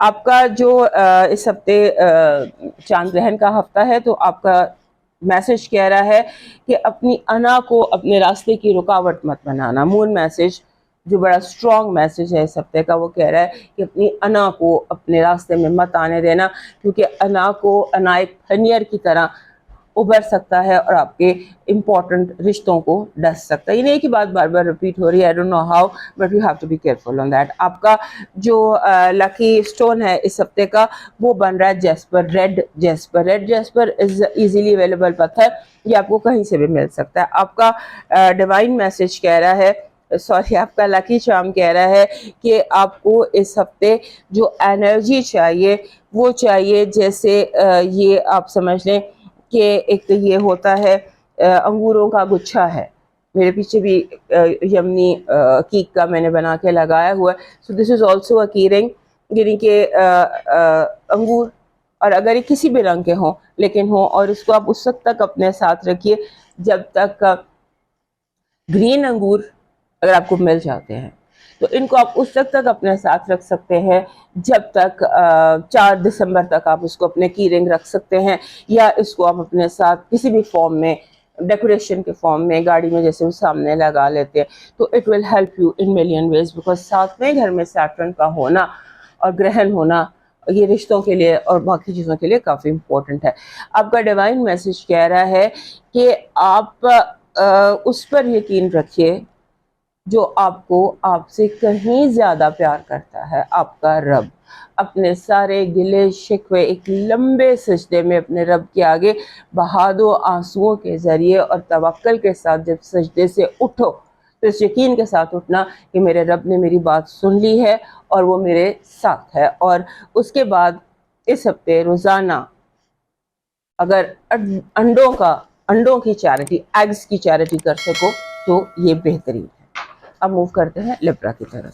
آپ کا جو اس ہفتے چاند گرہن کا ہفتہ ہے، تو آپ کا میسج کہہ رہا ہے کہ اپنی انا کو اپنے راستے کی رکاوٹ مت بنانا. مون میسج جو بڑا اسٹرانگ میسج ہے اس ہفتے کا، وہ کہہ رہا ہے کہ اپنی انا کو اپنے راستے میں مت آنے دینا، کیونکہ انا ایک خنجر کی طرح ابھر سکتا ہے اور آپ کے امپورٹنٹ رشتوں کو ڈس سکتا ہے. یہ نہیں کہ بات بار بار ریپیٹ ہو رہی ہے، I don't know how but you have to be careful on that. آپ کا جو لکی اسٹون ہے اس ہفتے کا، وہ بن رہا ہے jasper, red jasper. Red jasper is easily available پتھر، یہ آپ کو کہیں سے بھی مل سکتا ہے. آپ کا ڈیوائن میسج کہہ رہا ہے، سوری، آپ کا لکی چارم کہہ رہا ہے کہ آپ کو اس ہفتے جو انرجی چاہیے وہ چاہیے جیسے یہ آپ سمجھ لیں کہ ایک تو یہ ہوتا ہے انگوروں کا گچھا ہے، میرے پیچھے بھی یمنی کیک کا میں نے بنا کے لگایا ہوا ہے. So this is also a کی رنگ، یعنی کہ انگور، اور اگر یہ کسی بھی رنگ کے ہوں لیکن ہوں، اور اس کو آپ اس وقت تک اپنے ساتھ رکھیے جب تک گرین انگور اگر آپ کو مل جاتے ہیں تو ان کو آپ اس وقت تک اپنے ساتھ رکھ سکتے ہیں جب تک 4 دسمبر تک آپ اس کو اپنے کی رنگ رکھ سکتے ہیں، یا اس کو آپ اپنے ساتھ کسی بھی فارم میں، ڈیکوریشن کے فارم میں، گاڑی میں جیسے وہ سامنے لگا لیتے ہیں. تو it will help you in million ways, because ساتویں گھر میں سیٹرن کا ہونا اور گرہن ہونا یہ رشتوں کے لیے اور باقی چیزوں کے لیے کافی امپورٹنٹ ہے. آپ کا ڈیوائن میسج کہہ رہا ہے کہ آپ اس پر یقین رکھیے جو آپ کو آپ سے کہیں زیادہ پیار کرتا ہے، آپ کا رب. اپنے سارے گلے شکوے ایک لمبے سجدے میں اپنے رب کے آگے بہا دو آنسوؤں کے ذریعے، اور توکل کے ساتھ جب سجدے سے اٹھو تو اس یقین کے ساتھ اٹھنا کہ میرے رب نے میری بات سن لی ہے اور وہ میرے ساتھ ہے. اور اس کے بعد اس ہفتے روزانہ اگر انڈوں کی چیریٹی، ایگز کی چیریٹی کر سکو تو یہ بہترین ہے. اب موو کرتے ہیں لبرا کی طرف.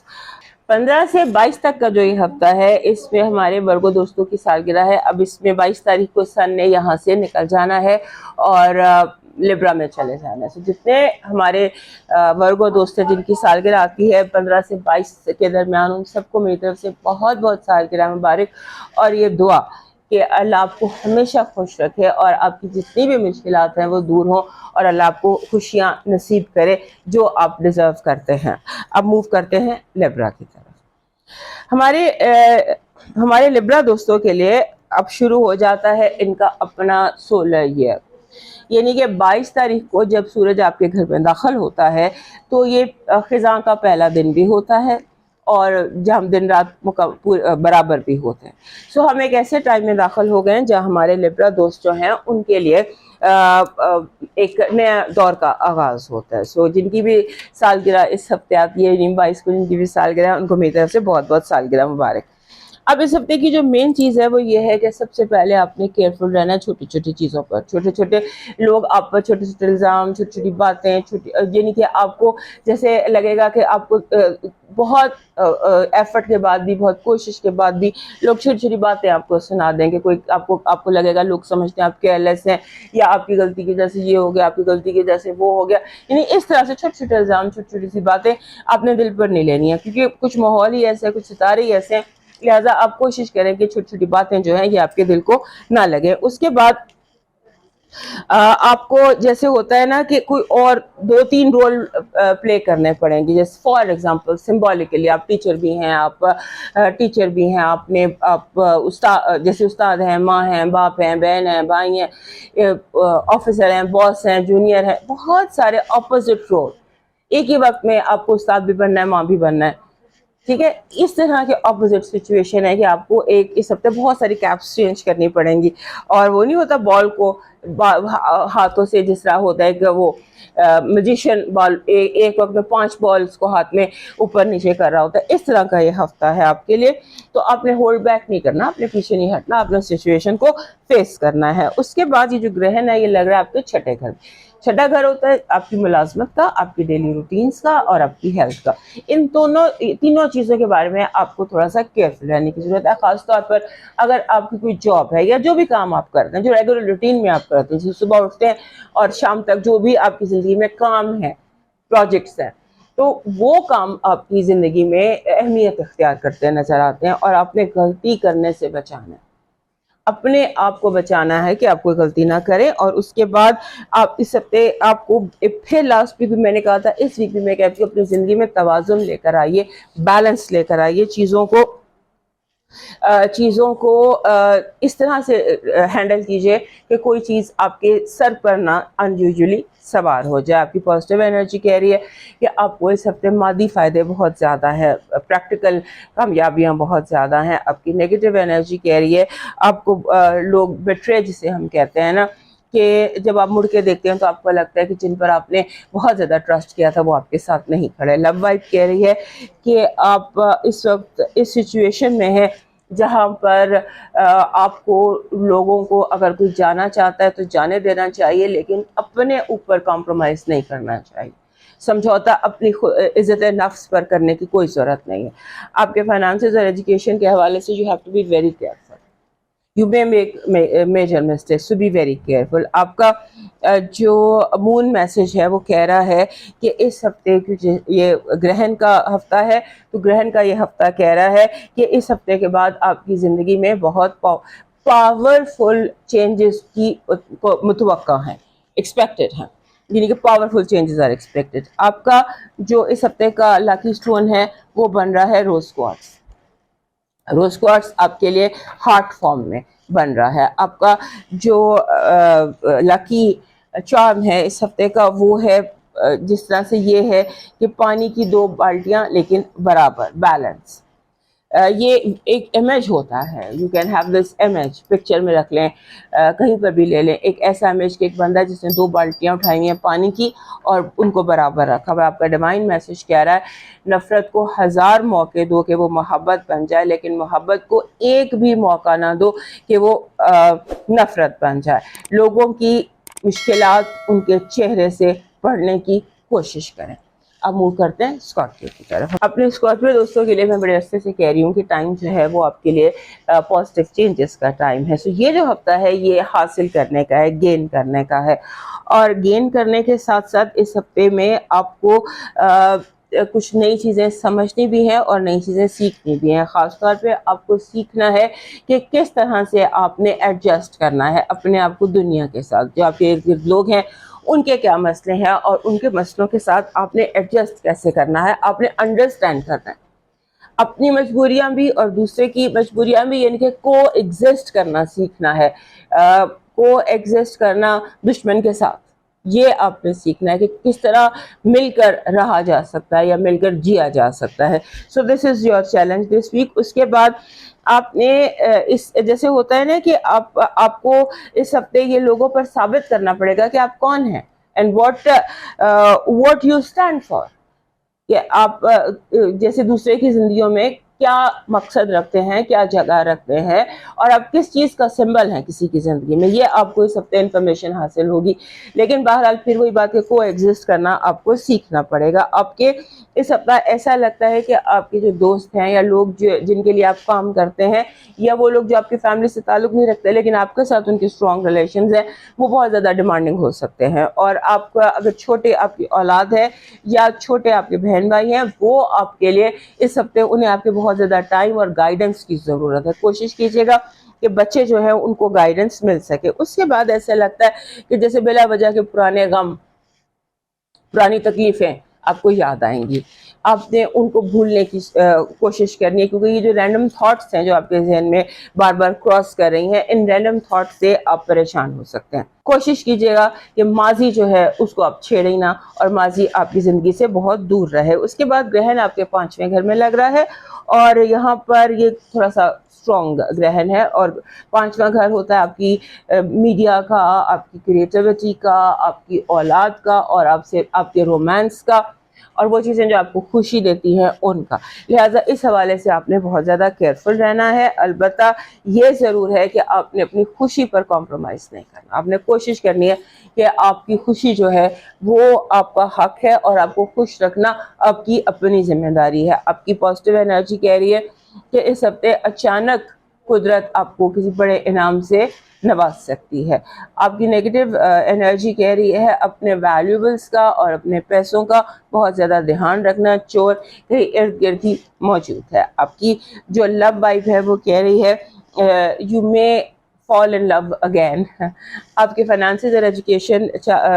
15 سے 22 تک کا جو یہ ہفتہ ہے، اس میں ہمارے ورگو دوستوں کی سالگرہ ہے. اب اس میں 22 تاریخ کو سن نے یہاں سے نکل جانا ہے اور لبرا میں چلے جانا ہے. جتنے ہمارے ورگو دوست ہیں جن کی سالگرہ آتی ہے 15 سے 22 کے درمیان، ان سب کو میری طرف سے بہت بہت سالگرہ مبارک، اور یہ دعا کہ اللہ آپ کو ہمیشہ خوش رکھے اور آپ کی جتنی بھی مشکلات ہیں وہ دور ہوں، اور اللہ آپ کو خوشیاں نصیب کرے جو آپ ڈیزرو کرتے ہیں. اب موو کرتے ہیں لبرا کی طرف. ہمارے لبرا دوستوں کے لیے اب شروع ہو جاتا ہے ان کا اپنا سولر ایئر، یعنی کہ 22 تاریخ کو جب سورج آپ کے گھر میں داخل ہوتا ہے تو یہ خزاں کا پہلا دن بھی ہوتا ہے، اور جہاں دن رات برابر بھی ہوتے ہیں. سو ہم ایک ایسے ٹائم میں داخل ہو گئے ہیں جہاں ہمارے لبرا دوست جو ہیں ان کے لیے ایک نیا دور کا آغاز ہوتا ہے. سو جن کی بھی سالگرہ اس ہفتے آتی ہے، 22 کو جن کی بھی سالگرہ، ان کو میری طرف سے بہت بہت سالگرہ مبارک. اب اس ہفتے کی جو مین چیز ہے وہ یہ ہے کہ سب سے پہلے آپ نے کیئرفل رہنا ہے چھوٹی چھوٹی چیزوں پر. چھوٹے چھوٹے لوگ آپ پر چھوٹے چھوٹے الزام، چھوٹی چھوٹی باتیں، یعنی کہ آپ کو جیسے لگے گا کہ آپ کو بہت ایفرٹ کے بعد بھی، بہت کوشش کے بعد بھی لوگ چھوٹی چھوٹی باتیں آپ کو سنا دیں گے. کوئی آپ کو لگے گا لوگ سمجھتے ہیں آپ کیئرلیس ہیں، یا آپ کی غلطی کی وجہ سے یہ ہو گیا، آپ کی غلطی کی وجہ سے وہ ہو گیا. یعنی اس طرح سے چھوٹے چھوٹے الزام، چھوٹی چھوٹی سی باتیں آپ نے دل پر نہیں لینی ہے، کیونکہ کچھ ماحول ہی ایسے ہیں، کچھ ستارے ہی ایسے ہیں، لہٰذا آپ کوشش کریں کہ چھوٹی چھوٹی باتیں جو ہیں یہ آپ کے دل کو نہ لگیں. اس کے بعد آپ کو جیسے ہوتا ہے نا کہ کوئی اور 2-3 رول پلے کرنے پڑیں گے. جیسے فار ایگزامپل سمبولکلی آپ ٹیچر بھی ہیں، آپ نے جیسے استاد ہیں، ماں ہیں، باپ ہیں، بہن ہیں، بھائی ہیں، آفیسر ہیں، باس ہیں، جونیئر ہیں، بہت سارے اپوزٹ رول. ایک ہی وقت میں آپ کو استاد بھی بننا ہے، ماں بھی بننا ہے، ٹھیک ہے. اس طرح کے اپوزٹ سچویشن ہے کہ آپ کو اس ہفتے بہت ساری کیپس چینج کرنی پڑیں گی. اور وہ نہیں ہوتا بال کو ہاتھوں سے جس طرح ہوتا ہے کہ وہ میجیشین بال ایک وقت میں 5 بالز کو ہاتھ میں اوپر نیچے کر رہا ہوتا ہے. اس طرح کا یہ ہفتہ ہے آپ کے لیے. تو آپ نے ہولڈ بیک نہیں کرنا، اپنے پیچھے نہیں ہٹنا، اپنے سچویشن کو فیس کرنا ہے. اس کے بعد یہ جو گرہن ہے یہ لگ رہا ہے آپ کے چھٹے گھر. چھٹا گھر ہوتا ہے آپ کی ملازمت کا، آپ کی ڈیلی روٹینز کا، اور آپ کی ہیلتھ کا. ان تینوں چیزوں کے بارے میں آپ کو تھوڑا سا کیئرفل رہنے کی ضرورت ہے. خاص طور پر اگر آپ کی کوئی جاب ہے یا جو بھی کام آپ کرتے ہیں، جو ریگولر روٹین میں آپ کرتے ہیں، جیسے صبح اٹھتے ہیں اور شام تک جو بھی آپ کی زندگی میں کام ہے، پروجیکٹس ہیں، تو وہ کام آپ کی زندگی میں اہمیت اختیار کرتے نظر آتے ہیں، اور آپ نے غلطی کرنے سے بچانا ہے، اپنے آپ کو بچانا ہے کہ آپ کوئی غلطی نہ کریں۔ اور اس کے بعد آپ اس ہفتے آپ کو پھر لاسٹ ویک بھی میں نے کہا تھا، اس ویک بھی میں کہتی ہوں اپنی زندگی میں توازن لے کر آئیے، بیلنس لے کر آئیے، چیزوں کو اس طرح سے ہینڈل کیجئے کہ کوئی چیز آپ کے سر پر نہ انیوژلی سوار ہو جائے۔ آپ کی پازیٹیو انرجی کہہ رہی ہے کہ آپ کو اس ہفتے مادی فائدے بہت زیادہ ہیں، پریکٹیکل کامیابیاں بہت زیادہ ہیں۔ آپ کی نیگیٹو انرجی کہہ رہی ہے آپ کو لوگ بیٹرے جسے ہم کہتے ہیں نا، کہ جب آپ مڑ کے دیکھتے ہیں تو آپ کو لگتا ہے کہ جن پر آپ نے بہت زیادہ ٹرسٹ کیا تھا وہ آپ کے ساتھ نہیں کھڑے۔ لو وائب کہہ رہی ہے کہ آپ اس وقت اس سچویشن میں ہیں جہاں پر آپ کو لوگوں کو اگر کوئی جانا چاہتا ہے تو جانے دینا چاہیے، لیکن اپنے اوپر کمپرومائز نہیں کرنا چاہیے۔ سمجھوتا اپنی عزت نفس پر کرنے کی کوئی ضرورت نہیں ہے۔ آپ کے فائنانسز اور ایجوکیشن کے حوالے سے you have to be very careful. You may make major mistakes, so be very careful. آپ کا جو مون میسج ہے وہ کہہ رہا ہے کہ اس ہفتے کی یہ گرہن کا ہفتہ ہے، تو گرہن کا یہ ہفتہ کہہ رہا ہے کہ اس ہفتے کے بعد آپ کی زندگی میں بہت پاورفل چینجز کی متوقع ہیں، ایکسپیکٹڈ ہیں، یعنی کہ پاورفل چینجز آر ایکسپیکٹڈ۔ آپ کا جو اس ہفتے کا لاکی سٹون ہے وہ بن رہا ہے روز کوارٹز۔ روز کوارٹز آپ کے لیے ہارٹ فارم میں بن رہا ہے۔ آپ کا جو لکی چارم ہے اس ہفتے کا وہ ہے جس طرح سے یہ ہے کہ پانی کی 2 بالٹیاں لیکن برابر، بیلنس۔ یہ ایک امیج ہوتا ہے، you can have this image, picture میں رکھ لیں، کہیں پر بھی لے لیں، ایک ایسا امیج کہ ایک بندہ جس نے 2 بالٹیاں اٹھائی ہیں پانی کی اور ان کو برابر رکھا ہوا۔ آپ کا ڈیوائن میسج کہہ رہا ہے نفرت کو 1000 موقع دو کہ وہ محبت بن جائے، لیکن محبت کو ایک بھی موقع نہ دو کہ وہ نفرت بن جائے۔ لوگوں کی مشکلات ان کے چہرے سے پڑھنے کی کوشش کریں۔ اب موو کرتے ہیں اسکارپیو کی طرف۔ اپنے اسکارپیو دوستوں کے لیے میں بڑے عرصے سے کہہ رہی ہوں کہ ٹائم جو ہے وہ آپ کے لیے پازیٹیو چینجز کا ٹائم ہے۔ سو یہ جو ہفتہ ہے یہ حاصل کرنے کا ہے، گین کرنے کا ہے، اور گین کرنے کے ساتھ ساتھ اس ہفتے میں آپ کو کچھ نئی چیزیں سمجھنی بھی ہیں اور نئی چیزیں سیکھنی بھی ہیں۔ خاص طور پہ آپ کو سیکھنا ہے کہ کس طرح سے آپ نے ایڈجسٹ کرنا ہے اپنے آپ کو دنیا کے ساتھ، جو آپ کے ارد گرد لوگ ہیں ان کے کیا مسئلے ہیں اور ان کے مسئلوں کے ساتھ آپ نے ایڈجسٹ کیسے کرنا ہے، آپ نے انڈرسٹینڈ کرنا ہے اپنی مجبوریاں بھی اور دوسرے کی مجبوریاں بھی، یعنی کہ کو ایگزسٹ کرنا سیکھنا ہے، کو ایگزسٹ کرنا دشمن کے ساتھ، یہ آپ نے سیکھنا ہے کہ کس طرح مل کر رہا جا سکتا ہے یا مل کر جیا جا سکتا ہے۔ So this is your challenge this week. اس کے بعد آپ نے اس جیسے ہوتا ہے نا کہ آپ کو اس ہفتے یہ لوگوں پر ثابت کرنا پڑے گا کہ آپ کون ہیں and what you stand for, کہ آپ جیسے دوسرے کی زندگیوں میں کیا مقصد رکھتے ہیں، کیا جگہ رکھتے ہیں، اور آپ کس چیز کا سمبل ہیں کسی کی زندگی میں، یہ آپ کو اس ہفتے انفارمیشن حاصل ہوگی۔ لیکن بہرحال پھر وہی بات کہ کو ایگزسٹ کرنا آپ کو سیکھنا پڑے گا۔ آپ کے اس ہفتہ ایسا لگتا ہے کہ آپ کے جو دوست ہیں یا لوگ جن کے لیے آپ کام کرتے ہیں، یا وہ لوگ جو آپ کی فیملی سے تعلق نہیں رکھتے لیکن آپ کے ساتھ ان کی اسٹرانگ ریلیشنز ہیں، وہ بہت زیادہ ڈیمانڈنگ ہو سکتے ہیں، اور آپ کا اگر چھوٹے آپ کی اولاد ہے یا چھوٹے آپ کے بہن بھائی ہیں، وہ آپ کے لیے اس ہفتے انہیں آپ کے بہت زیادہ ٹائم اور گائیڈنس کی ضرورت ہے۔ کوشش کیجیے گا کہ بچے جو ہیں ان کو گائیڈنس مل سکے۔ اس کے بعد ایسا لگتا ہے کہ جیسے بلا وجہ کے پرانے غم، پرانی تکلیفیں آپ کو یاد آئیں گی، آپ نے ان کو بھولنے کی کوشش کرنی ہے، کیونکہ یہ جو رینڈم تھاٹس ہیں جو آپ کے ذہن میں بار بار کراس کر رہی ہیں، ان رینڈم تھاٹ سے آپ پریشان ہو سکتے ہیں۔ کوشش کیجیے گا کہ ماضی جو ہے اس کو آپ چھیڑیں نہ، اور ماضی آپ کی زندگی سے بہت دور رہے۔ اس کے بعد گرہن آپ کے 5ویں گھر میں لگ رہا ہے، اور یہاں پر یہ تھوڑا سا اسٹرانگ گرہن ہے، اور 5واں گھر ہوتا ہے آپ کی میڈیا کا، آپ کی کریٹیوٹی کا، آپ کی اولاد کا، اور آپ کے رومانس کا، اور وہ چیزیں جو آپ کو خوشی دیتی ہیں ان کا۔ لہٰذا اس حوالے سے آپ نے بہت زیادہ کیئرفل رہنا ہے۔ البتہ یہ ضرور ہے کہ آپ نے اپنی خوشی پر کمپرومائز نہیں کرنا، آپ نے کوشش کرنی ہے کہ آپ کی خوشی جو ہے وہ آپ کا حق ہے، اور آپ کو خوش رکھنا آپ کی اپنی ذمہ داری ہے۔ آپ کی پازیٹیو انرجی کہہ رہی ہے کہ اس ہفتے اچانک قدرت آپ کو کسی بڑے انعام سے نواز سکتی ہے. آپ کی نیگیٹو انرجی کہہ رہی ہے اپنے ویلیوبلس کا اور اپنے پیسوں کا بہت زیادہ دھیان رکھنا. چور کہیں ارد گرد ہی موجود ہے. آپ کی جو لو وائب ہے وہ کہہ رہی ہے you may fall in love again. آپ کے فائنانسز اور ایجوکیشن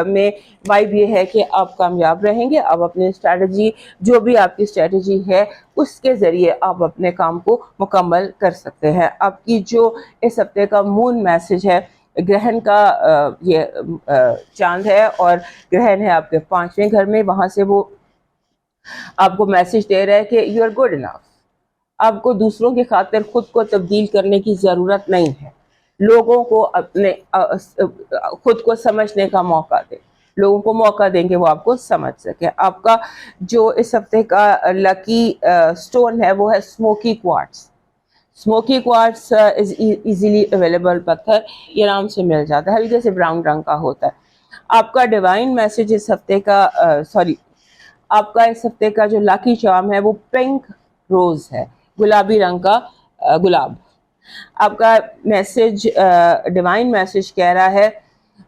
میں وائب یہ ہے کہ آپ کامیاب رہیں گے. آپ اپنے اسٹریٹجی جو بھی آپ کی اسٹریٹجی ہے اس کے ذریعے آپ اپنے کام کو مکمل کر سکتے ہیں. آپ کی جو اس ہفتے کا مون میسج ہے گرہن کا یہ چاند ہے اور گرہن ہے آپ کے 5ویں گھر میں. وہاں سے وہ آپ کو میسج دے رہا ہے کہ یو آر گڈ انف. آپ کو دوسروں کی خاطر خود کو تبدیل کرنے کی ضرورت نہیں ہے. لوگوں کو اپنے خود کو سمجھنے کا موقع دیں. لوگوں کو موقع دیں کہ وہ آپ کو سمجھ سکیں. آپ کا جو اس ہفتے کا لکی سٹون ہے وہ ہے اسموکی کوارٹز. اسموکی کوارٹز از ایزیلی اویلیبل پتھر. یہ آرام سے مل جاتا ہے. ہلکے سے براؤن رنگ کا ہوتا ہے. آپ کا ڈیوائن میسج اس ہفتے کا آپ کا اس ہفتے کا جو لاکی چارم ہے وہ پنک روز ہے, گلابی رنگ کا گلاب. آپ کا میسج ڈیوائن میسج کہہ رہا ہے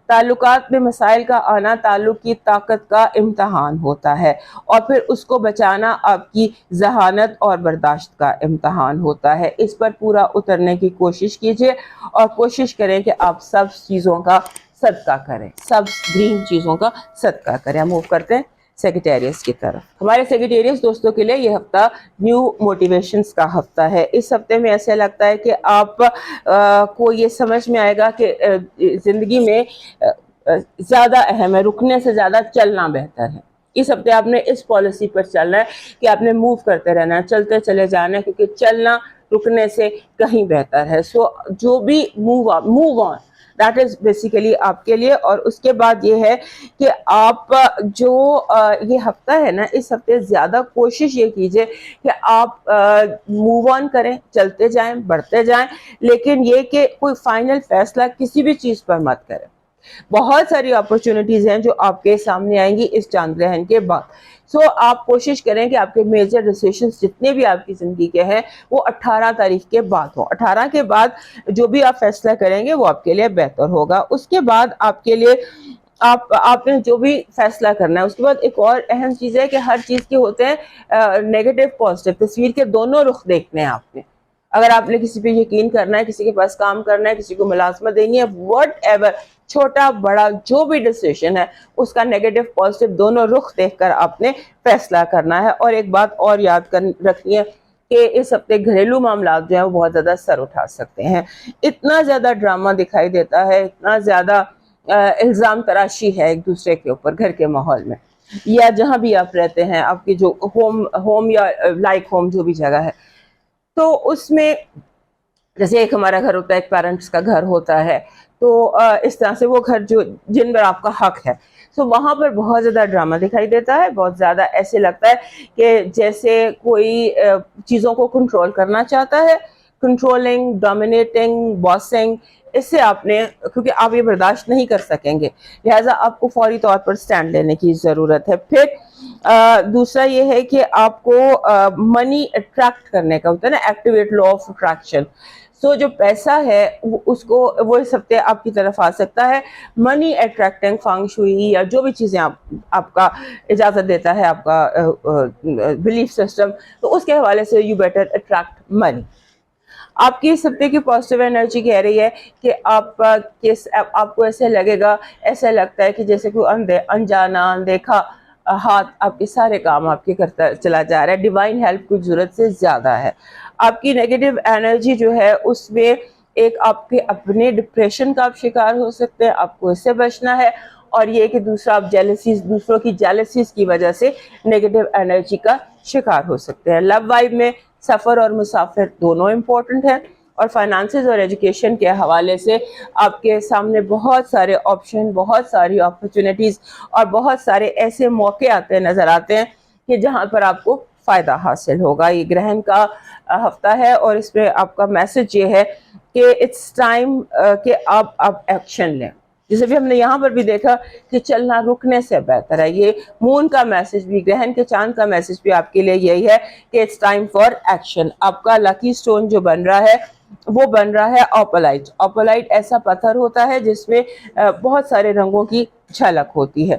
تعلقات میں مسائل کا آنا تعلق کی طاقت کا امتحان ہوتا ہے اور پھر اس کو بچانا آپ کی ذہانت اور برداشت کا امتحان ہوتا ہے. اس پر پورا اترنے کی کوشش کیجیے اور کوشش کریں کہ آپ سب چیزوں کا صدقہ کریں, سب گرین چیزوں کا صدقہ کریں. ہم موو کرتے ہیں سیکریٹریس کی طرف. ہمارے سیکریٹریس دوستوں کے لیے یہ ہفتہ نیو موٹیویشنز کا ہفتہ ہے. اس ہفتے میں ایسے لگتا ہے کہ آپ کو یہ سمجھ میں آئے گا کہ زندگی میں زیادہ اہم ہے رکنے سے زیادہ چلنا بہتر ہے. اس ہفتے آپ نے اس پالیسی پر چلنا ہے کہ آپ نے موو کرتے رہنا ہے, چلتے چلے جانا ہے, کیونکہ چلنا رکنے سے کہیں بہتر ہے. سو جو بھی move on that is basically آپ کے لیے. اور اس کے بعد یہ ہے کہ آپ جو یہ ہفتہ ہے نا, اس ہفتے زیادہ کوشش یہ کیجئے کہ آپ موو آن کریں, چلتے جائیں, بڑھتے جائیں, لیکن یہ کہ کوئی فائنل فیصلہ کسی بھی چیز پر مت کریں. بہت ساری اپرچونٹیز ہیں جو آپ کے سامنے آئیں گی اس چاند گرہن کے بعد. سو آپ کوشش کریں کہ آپ کے میجر ڈیسیشنز جتنے بھی آپ کی زندگی کے ہیں وہ 18 تاریخ کے بعد ہوں. 18 کے بعد جو بھی آپ فیصلہ کریں گے وہ آپ کے لیے بہتر ہوگا. اس کے بعد آپ کے لیے آپ نے جو بھی فیصلہ کرنا ہے اس کے بعد ایک اور اہم چیز ہے کہ ہر چیز کے ہوتے ہیں نیگیٹو پازیٹیو. تصویر کے دونوں رخ دیکھنے ہیں آپ نے. اگر آپ نے کسی پہ یقین کرنا ہے, کسی کے پاس کام کرنا ہے, کسی کو ملازمت دینی ہے, واٹ ایور, چھوٹا بڑا جو بھی ڈیسیشن ہے اس کا نیگیٹو پازیٹیو دونوں رخ دیکھ کر آپ نے فیصلہ کرنا ہے. اور ایک بات اور یاد رکھنی ہے کہ اس ہفتے گھریلو معاملات جو ہیں وہ بہت زیادہ سر اٹھا سکتے ہیں. اتنا زیادہ ڈرامہ دکھائی دیتا ہے, اتنا زیادہ الزام تراشی ہے ایک دوسرے کے اوپر گھر کے ماحول میں یا جہاں بھی آپ رہتے ہیں, آپ کی جو ہوم یا لائک ہوم جو بھی جگہ ہے. تو اس میں جیسے ایک ہمارا گھر ہوتا ہے, ایک پیرنٹس کا گھر ہوتا ہے, تو اس طرح سے وہ گھر جن پر آپ کا حق ہے, تو وہاں پر بہت زیادہ ڈرامہ دکھائی دیتا ہے. بہت زیادہ ایسے لگتا ہے کہ جیسے کوئی چیزوں کو کنٹرول کرنا چاہتا ہے, کنٹرولنگ, ڈومینیٹنگ, باسنگ. اس سے آپ نے, کیونکہ آپ یہ برداشت نہیں کر سکیں گے, لہٰذا آپ کو فوری طور پر سٹینڈ لینے کی ضرورت ہے. پھر دوسرا یہ ہے کہ آپ کو منی اٹریکٹ کرنے کا ہوتا ہے نا, ایکٹیویٹ لا آف اٹریکشن. سو جو پیسہ ہے اس کو وہ اس ہفتے آپ کی طرف آ سکتا ہے. منی اٹریکٹنگ فانگ شوئی یا جو بھی چیزیں آپ کا اجازت دیتا ہے آپ کا بلیف سسٹم, تو اس کے حوالے سے یو بیٹر اٹریکٹ منی. آپ کی اس ہفتے کی پازیٹیو انرجی کہہ رہی ہے کہ آپ کو ایسے لگے گا, ایسا لگتا ہے کہ جیسے کوئی انجانا اندیکھا ہاتھ آپ کے سارے کام آپ کے کرتا چلا جا رہا ہے. ڈیوائن ہیلپ کی ضرورت سے زیادہ ہے. آپ کی نیگیٹو انرجی جو ہے اس میں ایک آپ کے اپنے ڈپریشن کا آپ شکار ہو سکتے ہیں, آپ کو اس سے بچنا ہے. اور یہ کہ دوسرا آپ دوسروں کی جیلسیز کی وجہ سے نیگیٹو انرجی کا شکار ہو سکتے ہیں. لو وائب میں سفر اور مسافر دونوں امپورٹنٹ ہیں. اور فائنانسز اور ایجوکیشن کے حوالے سے آپ کے سامنے بہت سارے آپشن, بہت ساری اپرچونٹیز اور بہت سارے ایسے موقع نظر آتے ہیں کہ جہاں پر آپ کو فائدہ حاصل ہوگا. یہ گرہن کا ہفتہ ہے اور اس میں آپ کا میسج یہ ہے کہ اٹس ٹائم کہ آپ ایکشن لیں. جیسے بھی ہم نے یہاں پر بھی دیکھا کہ چلنا رکنے سے بہتر ہے. یہ مون کا میسج بھی, گرہن کے چاند کا میسج بھی آپ کے لیے یہی ہے کہ اٹس ٹائم فار ایکشن. آپ کا لکی سٹون جو بن رہا ہے وہ بن رہا ہے اوپلائٹ. اوپلائٹ ایسا پتھر ہوتا ہے جس میں بہت سارے رنگوں کی جھلک ہوتی ہے.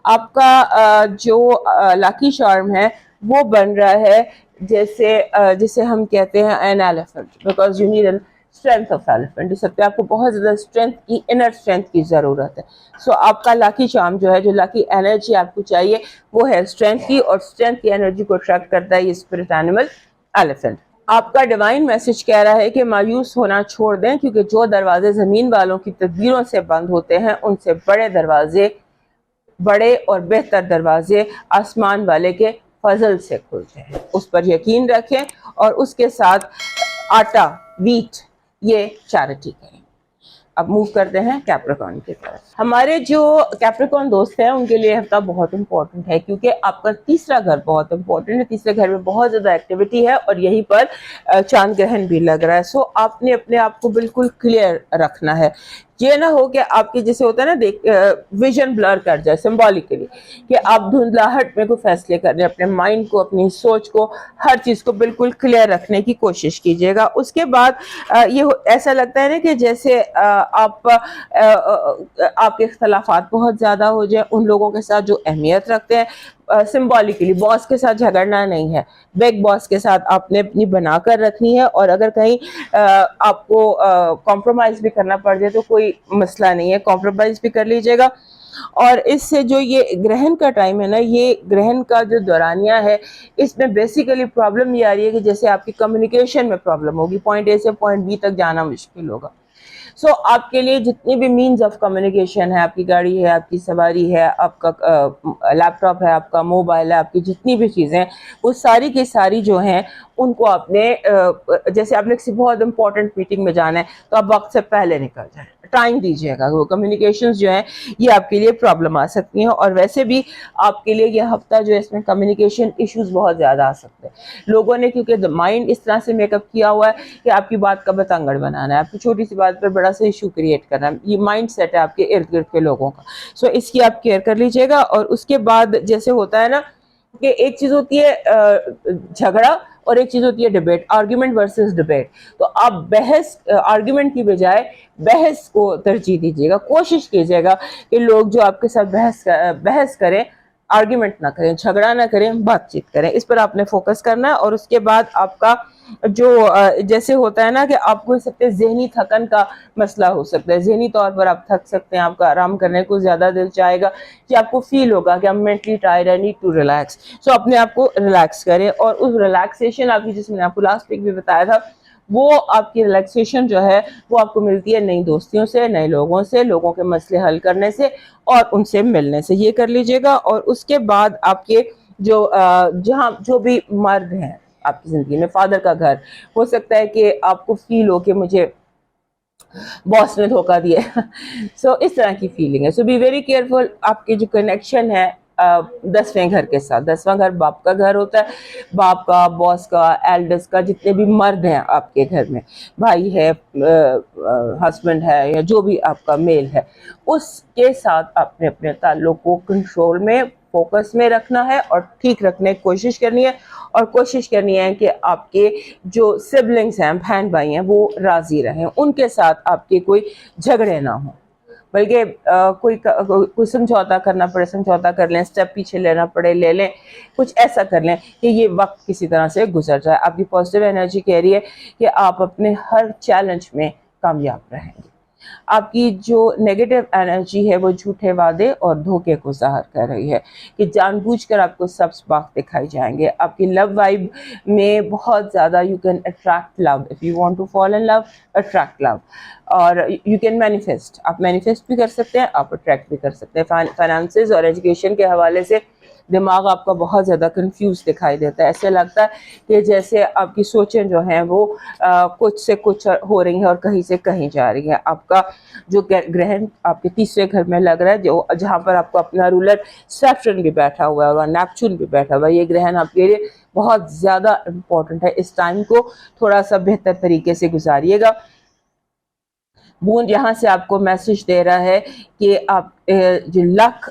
آپ کا جو لاکی چارم ہے وہ بن رہا ہے جسے ہم کہتے ہیں an elephant, because you need strength of elephant. اس سکتے آپ کو بہت زیادہ اسٹرینتھ کی, انر اسٹرینتھ کی ضرورت ہے. سو آپ کا لاکی چارم جو ہے, جو لاکی انرجی آپ کو چاہیے وہ ہے اسٹرینتھ کی, اور اسٹرینتھ کی انرجی کو اٹریکٹ کرتا ہے یہ اسپرٹ اینیمل ایلیفنٹ. آپ کا ڈیوائن میسج کہہ رہا ہے کہ مایوس ہونا چھوڑ دیں, کیونکہ جو دروازے زمین والوں کی تدبیروں سے بند ہوتے ہیں ان سے بڑے اور بہتر دروازے آسمان والے کے فضل سے کھلتے ہیں. اس پر یقین رکھیں اور اس کے ساتھ آٹا, ویٹ, یہ چیریٹی کریں. اب موو کرتے ہیں کیپریکارن کی طرف. ہمارے جو کیپریکارن دوست ہیں ان کے لیے ہفتہ بہت امپورٹنٹ ہے, کیونکہ آپ کا تیسرا گھر بہت امپورٹنٹ ہے. تیسرے گھر میں بہت زیادہ ایکٹیویٹی ہے اور یہیں پر چاند گرہن بھی لگ رہا ہے. سو آپ نے اپنے آپ کو بالکل کلیئر رکھنا ہے. یہ نہ ہو کہ آپ کی جیسے ہوتا ہے نا ویژن بلر کر جائے سمبولکلی, کہ آپ دھندلاہٹ میں کوئی فیصلے کر رہے ہیں. اپنے مائنڈ کو, اپنی سوچ کو, ہر چیز کو بالکل کلیئر رکھنے کی کوشش کیجیے گا. اس کے بعد یہ ایسا لگتا ہے نا کہ جیسے آپ کے اختلافات بہت زیادہ ہو جائیں ان لوگوں کے ساتھ جو اہمیت رکھتے ہیں. سمبولکلی باس کے ساتھ جھگڑنا نہیں ہے, بگ باس کے ساتھ آپ نے اپنی بنا کر رکھنی ہے, اور اگر کہیں آپ کو کمپرومائز بھی کرنا پڑ جائے تو کوئی مسئلہ نہیں ہے, کمپرومائز بھی کر لیجیے گا. اور اس سے جو یہ گرہن کا ٹائم ہے نا, یہ گرہن کا جو دورانیہ ہے, اس میں بیسیکلی پرابلم یہ آ رہی ہے کہ جیسے آپ کی کمیونیکیشن میں پرابلم ہوگی, پوائنٹ اے سے پوائنٹ بی تک جانا مشکل ہوگا. سو آپ کے لیے جتنی بھی مینز آف کمیونیکیشن ہے, آپ کی گاڑی ہے, آپ کی سواری ہے, آپ کا لیپ ٹاپ ہے, آپ کا موبائل ہے, آپ کی جتنی بھی چیزیں وہ ساری کی ساری جو ہیں ان کو آپ نے جیسے آپ نے کسی بہت امپورٹنٹ میٹنگ میں جانا ہے تو آپ وقت سے پہلے نکل جائیں, ٹائم دیجیے گا. وہ کمیونیکیشنز جو ہیں یہ آپ کے لیے پرابلم آ سکتی ہیں, اور ویسے بھی آپ کے لیے یہ ہفتہ جو ہے اس میں کمیونیکیشن ایشوز بہت زیادہ آ سکتے ہیں. لوگوں نے کیونکہ مائنڈ اس طرح سے میک اپ کیا ہوا ہے کہ آپ کی بات کا بتنگڑ بنانا ہے, آپ کی چھوٹی سی بات پر بڑا سا ایشو کریٹ کرنا ہے. یہ مائنڈ سیٹ ہے آپ کے ارد گرد کے لوگوں کا. سو اس کی آپ کیئر کر لیجیے گا. اور اس کے بعد جیسے ہوتا ہے نا کہ ایک چیز ہوتی ہے جھگڑا اور ایک چیز ہوتی ہے ڈیبیٹ, آرگیومنٹ ورسز ڈیبیٹ. تو آپ آرگیومنٹ کی بجائے بحث کو ترجیح دیجیے گا. کوشش کیجیے گا کہ لوگ جو آپ کے ساتھ بحث کریں, آرگیومنٹ نہ کریں, جھگڑا نہ کریں, بات چیت کریں. اس پر آپ نے فوکس کرنا ہے. اور اس کے بعد آپ کا جو جیسے ہوتا ہے نا کہ آپ کو سکتے ذہنی تھکن کا مسئلہ ہو سکتا ہے, ذہنی طور پر آپ تھک سکتے ہیں, آپ کا آرام کرنے کو زیادہ دل چاہے گا, کہ آپ کو فیل ہوگا کہ I'm mentally tired, I need to relax. سو اپنے آپ کو ریلیکس کریں. اور اس ریلیکسیشن آپ کی, جس میں نے آپ کو لاسٹ ویک بھی بتایا تھا, وہ آپ کی ریلیکسیشن جو ہے وہ آپ کو ملتی ہے نئی دوستیوں سے, نئے لوگوں سے, لوگوں کے مسئلے حل کرنے سے اور ان سے ملنے سے. یہ کر لیجیے گا. اور اس کے بعد آپ کے جہاں جو بھی مرد ہیں آپ کی زندگی میں, فادر کا گھر ہو سکتا ہے کہ آپ کو فیل ہو کہ مجھے باس نے دھوکہ دیا. سو اس طرح کی فیلنگ ہے. سو بی ویری کیئرفل. آپ کے جو کنیکشن ہے 10ویں گھر کے ساتھ, 10واں گھر باپ کا گھر ہوتا ہے, باپ کا, باس کا, ایلڈرس کا, جتنے بھی مرد ہیں آپ کے گھر میں, بھائی ہے, ہسبینڈ ہے, یا جو بھی آپ کا میل ہے, اس کے ساتھ آپ نے اپنے تعلق کو کنٹرول میں, فوکس میں رکھنا ہے اور ٹھیک رکھنے کی کوشش کرنی ہے. اور کوشش کرنی ہے کہ آپ کے جو سبلنگز ہیں, بہن بھائی ہیں, وہ راضی رہیں, ان کے ساتھ آپ کے کوئی جھگڑے نہ ہوں, بلکہ کوئی سمجھوتا کرنا پڑے سمجھوتا کر لیں, اسٹیپ پیچھے لینا پڑے لے لیں, کچھ ایسا کر لیں کہ یہ وقت کسی طرح سے گزر جائے. آپ کی پازیٹیو انرجی کہہ رہی ہے کہ آپ اپنے ہر چیلنج میں کامیاب رہیں گے. آپ کی جو نیگیٹو انرجی ہے وہ جھوٹے وعدے اور دھوکے کو ظاہر کر رہی ہے, کہ جان بوجھ کر آپ کو سبز باغ دکھائی جائیں گے. آپ کی لو وائب میں بہت زیادہ you can attract love, if you want to fall in love, attract love. اور یو کین مینیفیسٹ, آپ مینیفیسٹ بھی کر سکتے ہیں, آپ اٹریکٹ بھی کر سکتے ہیں. فائنانسز اور ایجوکیشن کے حوالے سے دماغ آپ کا بہت زیادہ کنفیوز دکھائی دیتا ہے. ایسے لگتا ہے کہ جیسے آپ کی سوچیں جو ہیں وہ کچھ سے کچھ ہو رہی ہیں اور کہیں سے کہیں جا رہی ہیں. آپ کا جو گرہن آپ کے تیسرے گھر میں لگ رہا ہے, جہاں پر آپ کو اپنا رولر سیٹرن بھی بیٹھا ہوا ہے اور نیپچون بھی بیٹھا ہوا ہے, یہ گرہن آپ کے لیے بہت زیادہ امپورٹنٹ ہے. اس ٹائم کو تھوڑا سا بہتر طریقے سے گزاریے گا. بوند یہاں سے آپ کو میسج دے رہا ہے کہ آپ جو لک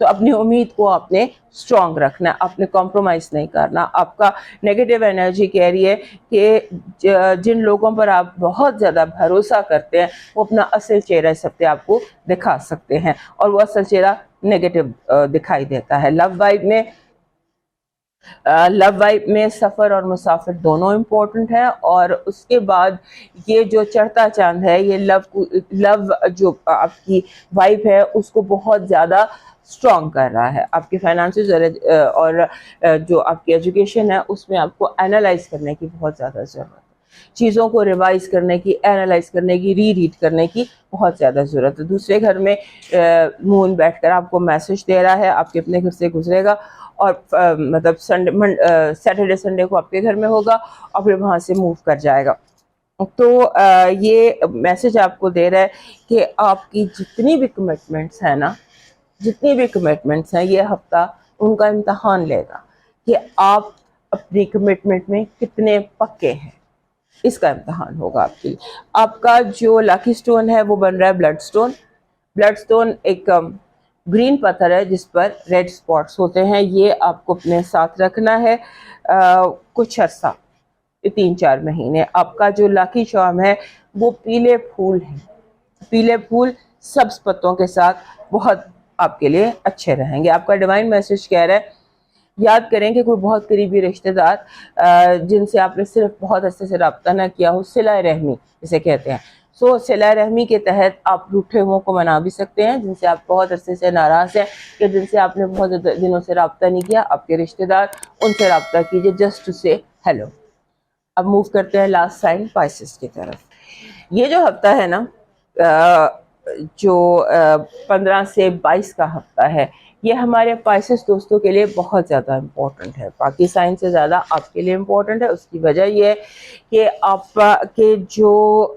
تو اپنی امید کو آپ نے اسٹرانگ رکھنا ہے, آپ نے کمپرومائز نہیں کرنا. آپ کا نیگیٹو انرجی کہہ رہی ہے کہ جن لوگوں پر آپ بہت زیادہ بھروسہ کرتے ہیں وہ اپنا اصل چہرہ اس ہفتے آپ کو دکھا سکتے ہیں, اور وہ اصل چہرہ نیگیٹو دکھائی دیتا ہے. لو وائب میں سفر اور مسافر دونوں امپورٹنٹ ہیں, اور اس کے بعد یہ جو چڑھتا چاند ہے یہ لو جو آپ کی وائب ہے اس کو بہت زیادہ اسٹرانگ کر رہا ہے. آپ کی فائنانسز اور جو آپ کی ایجوکیشن ہے اس میں آپ کو اینالائز کرنے کی بہت زیادہ ضرورت ہے, چیزوں کو ریوائز کرنے کی, اینالائز کرنے کی, ری ریڈ کرنے کی بہت زیادہ ضرورت ہے. دوسرے گھر میں مون بیٹھ کر آپ کو میسج دے رہا ہے, آپ کے اپنے گھر سے گزرے گا اور مطلب سیٹرڈے سنڈے کو آپ کے گھر میں ہوگا اور پھر وہاں سے موو کر جائے گا. تو یہ میسج آپ کو دے رہا ہے کہ آپ کی جتنی بھی کمٹمنٹس ہیں یہ ہفتہ ان کا امتحان لے گا کہ آپ اپنی کمٹمنٹ میں کتنے پکے ہیں, اس کا امتحان ہوگا آپ کے لیے. آپ کا جو لاکی سٹون ہے وہ بن رہا ہے بلڈ سٹون. بلڈ سٹون ایک گرین پتھر ہے جس پر ریڈ سپاٹس ہوتے ہیں. یہ آپ کو اپنے ساتھ رکھنا ہے کچھ عرصہ, 3-4 مہینے. آپ کا جو لاکی چارم ہے وہ پیلے پھول ہیں. پیلے پھول سبز پتوں کے ساتھ بہت آپ کے لیے اچھے رہیں گے. آپ کا ڈیوائن میسج کہہ رہا ہے یاد کریں کہ کوئی بہت قریبی رشتہ دار جن سے آپ نے صرف بہت عرصے سے رابطہ نہ کیا ہو, صلہ رحمی جسے کہتے ہیں, صلہ رحمی کے تحت آپ روٹھے ہوئوں کو منا بھی سکتے ہیں جن سے آپ بہت عرصے سے ناراض ہیں کہ جن سے آپ نے بہت دنوں سے رابطہ نہیں کیا. آپ کے رشتہ دار, ان سے رابطہ کیجیے جسٹ ٹو سے ہیلو. اب موو کرتے ہیں لاسٹ سائن پائسس کی طرف. یہ جو ہفتہ ہے نا جو 15 سے 22 کا ہفتہ ہے, یہ ہمارے پائسس دوستوں کے لیے بہت زیادہ امپورٹنٹ ہے, باقی سائن سے زیادہ آپ کے لیے امپورٹنٹ ہے. اس کی وجہ یہ ہے کہ آپ کے جو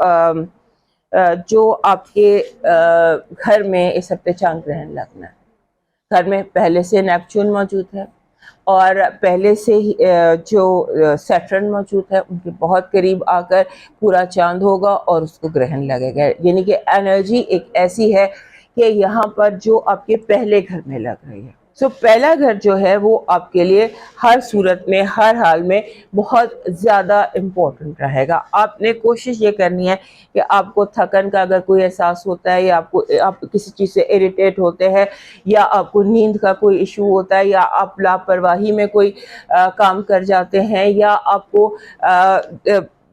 آپ کے گھر میں اس ہفتے چاند گرہن لگنا ہے. گھر میں پہلے سے نیپچون موجود ہے اور پہلے سے ہی جو سیٹرن موجود ہے, ان کے بہت قریب آ کر پورا چاند ہوگا اور اس کو گرہن لگے گا. یعنی کہ انرجی ایک ایسی ہے کہ یہاں پر جو آپ کے پہلے گھر میں لگ رہی ہے. پہلا گھر جو ہے وہ آپ کے لیے ہر صورت میں, ہر حال میں بہت زیادہ امپورٹنٹ رہے گا. آپ نے کوشش یہ کرنی ہے کہ آپ کو تھکن کا اگر کوئی احساس ہوتا ہے یا آپ کسی چیز سے اریٹیٹ ہوتے ہیں یا آپ کو نیند کا کوئی ایشو ہوتا ہے یا آپ لاپرواہی میں کوئی کام کر جاتے ہیں یا آپ کو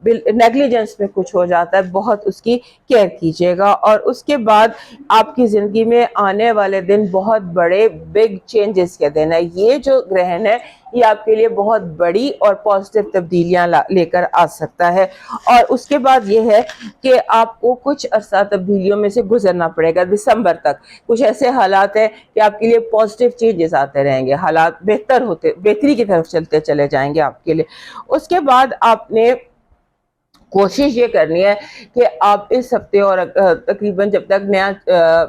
نیگلیجنس میں کچھ ہو جاتا ہے, بہت اس کی کیئر کیجیے گا. اور اس کے بعد آپ کی زندگی میں آنے والے دن بہت بڑے بگ چینجز کے دن ہے. یہ جو گرہن ہے یہ آپ کے لیے بہت بڑی اور پازیٹیو تبدیلیاں لے کر آ سکتا ہے. اور اس کے بعد یہ ہے کہ آپ کو کچھ عرصہ تبدیلیوں میں سے گزرنا پڑے گا. دسمبر تک کچھ ایسے حالات ہیں کہ آپ کے لیے پازیٹیو چینجز آتے رہیں گے, حالات بہتری کی طرف چلتے چلے جائیں گے آپ کے لیے. اس کے بعد آپ نے کوشش یہ کرنی ہے کہ آپ اس ہفتے اور تقریباً جب تک نیا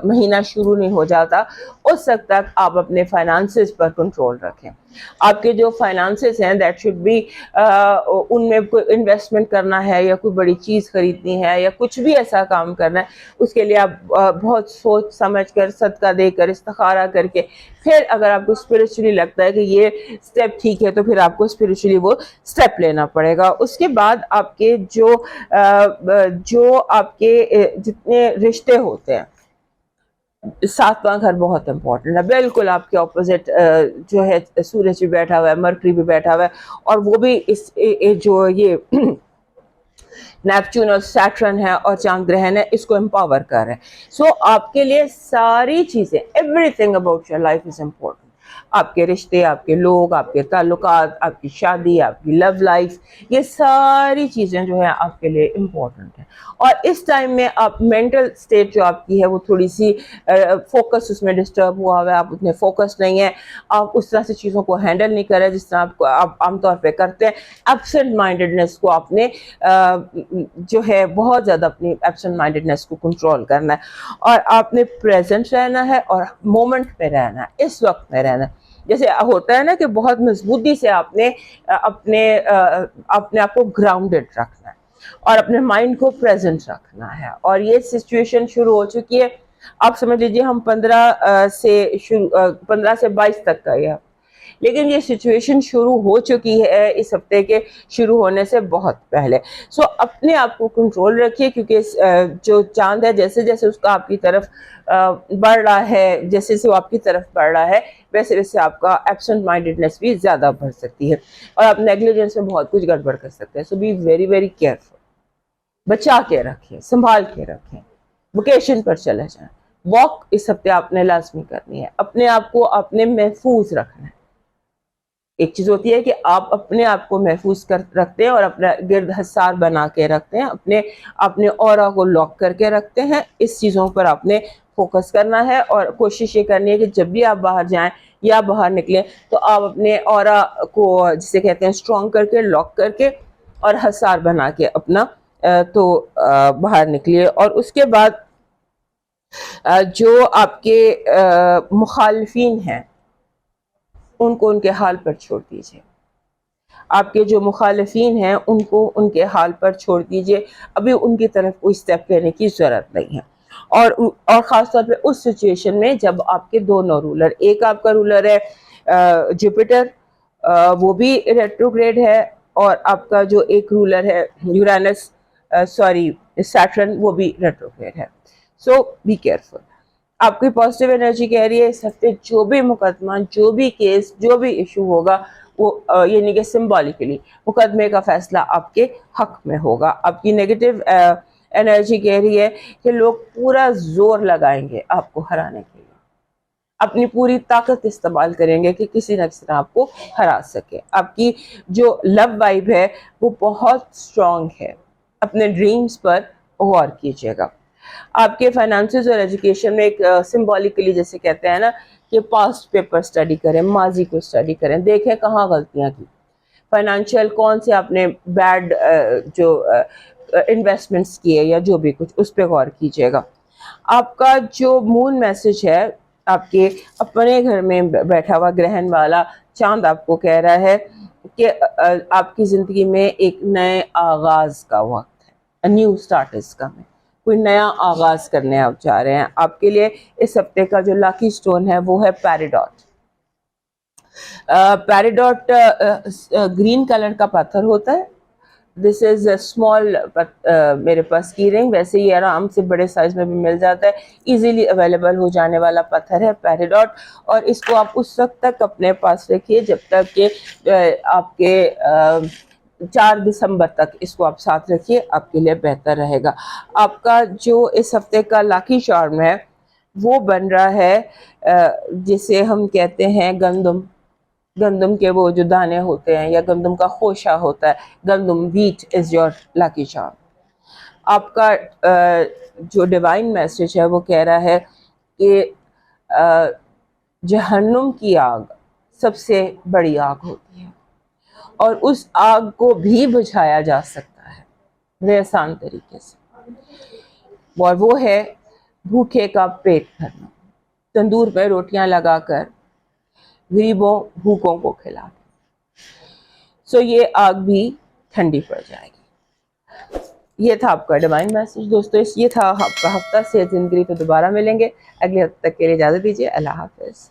مہینہ شروع نہیں ہو جاتا اس وقت تک آپ اپنے فائنانسز پر کنٹرول رکھیں. آپ کے جو فائنانسز ہیں دیٹ شوڈ بی ان میں کوئی انویسٹمنٹ کرنا ہے یا کوئی بڑی چیز خریدنی ہے یا کچھ بھی ایسا کام کرنا ہے, اس کے لیے آپ بہت سوچ سمجھ کر, صدقہ دے کر, استخارہ کر کے, پھر اگر آپ کو اسپرچولی لگتا ہے کہ یہ اسٹیپ ٹھیک ہے تو پھر آپ کو اسپرچولی وہ اسٹیپ لینا پڑے گا. اس کے بعد آپ کے جو آپ کے جتنے رشتے ہوتے ہیں, 7واں گھر بہت امپورٹنٹ ہے. بالکل آپ کے اپوزٹ جو ہے سورج بھی بیٹھا ہوا ہے, مرکری بھی بیٹھا ہوا ہے, اور وہ بھی اس جو یہ نیپچون اور سیٹرن ہے اور چاند گرہن ہے اس کو امپاور کر رہے ہیں. آپ کے لیے ساری چیزیں, every thing about your life is important. آپ کے رشتے, آپ کے لوگ, آپ کے تعلقات, آپ کی شادی, آپ کی لو لائف, یہ ساری چیزیں جو ہیں آپ کے لیے امپورٹنٹ ہیں. اور اس ٹائم میں آپ مینٹل سٹیٹ جو آپ کی ہے وہ تھوڑی سی فوکس اس میں ڈسٹرب ہوا ہوا ہے, آپ اتنے فوکس نہیں ہیں, آپ اس طرح سے چیزوں کو ہینڈل نہیں کر رہے جس طرح آپ عام طور پہ کرتے ہیں. ایبسنٹ مائنڈڈنس کو آپ نے جو ہے بہت زیادہ اپنی ایبسنٹ مائنڈڈنس کو کنٹرول کرنا ہے, اور آپ نے پریزنٹ رہنا ہے اور مومنٹ میں رہنا ہے, اس وقت میں رہنا ہے. جیسے ہوتا ہے نا کہ بہت مضبوطی سے آپ نے اپنے آپ کو گراؤنڈڈ رکھنا ہے اور اپنے مائنڈ کو پریزنٹ رکھنا ہے. اور یہ سچویشن شروع ہو چکی ہے, آپ سمجھ لیجئے ہم 15 سے 22 تک کا یہ، لیکن یہ سچویشن شروع ہو چکی ہے اس ہفتے کے شروع ہونے سے بہت پہلے. سو اپنے آپ کو کنٹرول رکھیے، کیونکہ جو چاند ہے جیسے جیسے اس کا آپ کی طرف بڑھ رہا ہے، جیسے جیسے وہ آپ کی طرف بڑھ رہا ہے، ویسے ویسے آپ کا ایبسنٹ مائنڈیڈنس بھی زیادہ بڑھ سکتی ہے اور آپ نیگلیجنس میں بہت کچھ گڑبڑ کر سکتے ہیں. سو بی ویری ویری کیئرفل. بچا کے رکھیں، سنبھال کے رکھیں. ویکیشن پر چلے جائیں. واک اس ہفتے آپ نے لازمی کرنی ہے. اپنے آپ کو اپنے محفوظ رکھنا ہے. ایک چیز ہوتی ہے کہ آپ اپنے آپ کو محفوظ رکھتے ہیں اور اپنا گرد حصار بنا کے رکھتے ہیں، اپنے اورا کو لاک کر کے رکھتے ہیں. اس چیزوں پر آپ نے فوکس کرنا ہے اور کوشش یہ کرنی ہے کہ جب بھی آپ باہر جائیں یا باہر نکلیں تو آپ اپنے اورا کو جسے کہتے ہیں اسٹرانگ کر کے، لاک کر کے اور حصار بنا کے اپنا تو باہر نکلیے. اور اس کے بعد جو آپ کے مخالفین ہیں ان کو ان کے حال پر چھوڑ دیجئے. آپ کے جو مخالفین ہیں ان کو ان کے حال پر چھوڑ دیجئے. ابھی ان کی طرف کوئی سٹیپ لینے کی ضرورت نہیں ہے. اور خاص طور پہ اس سچویشن میں جب آپ کے دونوں رولر، ایک آپ کا رولر ہے جوپیٹر، وہ بھی ریٹروگریڈ ہے، اور آپ کا جو ایک رولر ہے یورینس سیٹرن، وہ بھی ریٹروگریڈ ہے. سو بی کیئرفل. آپ کی پازیٹیو انرجی کہہ رہی ہے اس ہفتے جو بھی مقدمہ، جو بھی کیس، جو بھی ایشو ہوگا وہ یعنی کہ سمبولیکلی مقدمے کا فیصلہ آپ کے حق میں ہوگا. آپ کی نیگیٹو انرجی کہہ رہی ہے کہ لوگ پورا زور لگائیں گے آپ کو ہرانے کے لیے، اپنی پوری طاقت استعمال کریں گے کہ کسی نہ کسی طرح آپ کو ہرا سکے. آپ کی جو لو وائب ہے وہ بہت اسٹرانگ ہے. اپنے ڈریمز پر غور کیجیے گا. آپ کے فائنانسز اور ایجوکیشن میں ایک سمبولیکلی جیسے کہتے ہیں نا کہ پاسٹ پیپر اسٹڈی کریں، ماضی کو اسٹڈی کریں، دیکھیں کہاں غلطیاں کی، فائنینشیل کون سے آپ نے بیڈ جو انویسٹمنٹس کیے یا جو بھی کچھ، اس پہ غور کیجیے گا. آپ کا جو مون میسج ہے، آپ کے اپنے گھر میں بیٹھا ہوا گرہن والا چاند آپ کو کہہ رہا ہے کہ آپ کی زندگی میں ایک نئے آغاز کا وقت ہے. New start is coming. کوئی نیا آغاز کرنے آپ چاہ رہے ہیں. آپ کے لیے اس ہفتے کا جو لاکی سٹون ہے وہ ہے پیریڈاٹ. پیریڈاٹ گرین کلر کا پتھر ہوتا ہے. دس از اے اسمال، میرے پاس کی رنگ، ویسے یہ آرام سے بڑے سائز میں بھی مل جاتا ہے. ایزیلی اویلیبل ہو جانے والا پتھر ہے پیریڈاٹ. اور اس کو آپ اس وقت تک اپنے پاس رکھیے جب تک کہ آپ کے 4 دسمبر تک اس کو آپ ساتھ رکھیے، آپ کے لیے بہتر رہے گا. آپ کا جو اس ہفتے کا لاکی چارم ہے وہ بن رہا ہے جسے ہم کہتے ہیں گندم کے وہ جو دانے ہوتے ہیں یا گندم کا خوشہ ہوتا ہے، گندم، ویٹ از یور لاکی چارم. آپ کا جو ڈیوائن میسج ہے وہ کہہ رہا ہے کہ جہنم کی آگ سب سے بڑی آگ ہوتی ہے اور اس آگ کو بھی بجھایا جا سکتا ہے بڑے آسان طریقے سے، اور وہ ہے بھوکے کا پیٹ بھرنا. تندور پہ روٹیاں لگا کر غریبوں بھوکوں کو کھلا. سو یہ آگ بھی ٹھنڈی پڑ جائے گی. یہ تھا آپ کا ڈیوائن میسج دوستو. یہ تھا آپ کا ہفتہ. صحت زندگی تو دوبارہ ملیں گے. اگلے ہفتے تک کے لیے اجازت دیجیے. اللہ حافظ.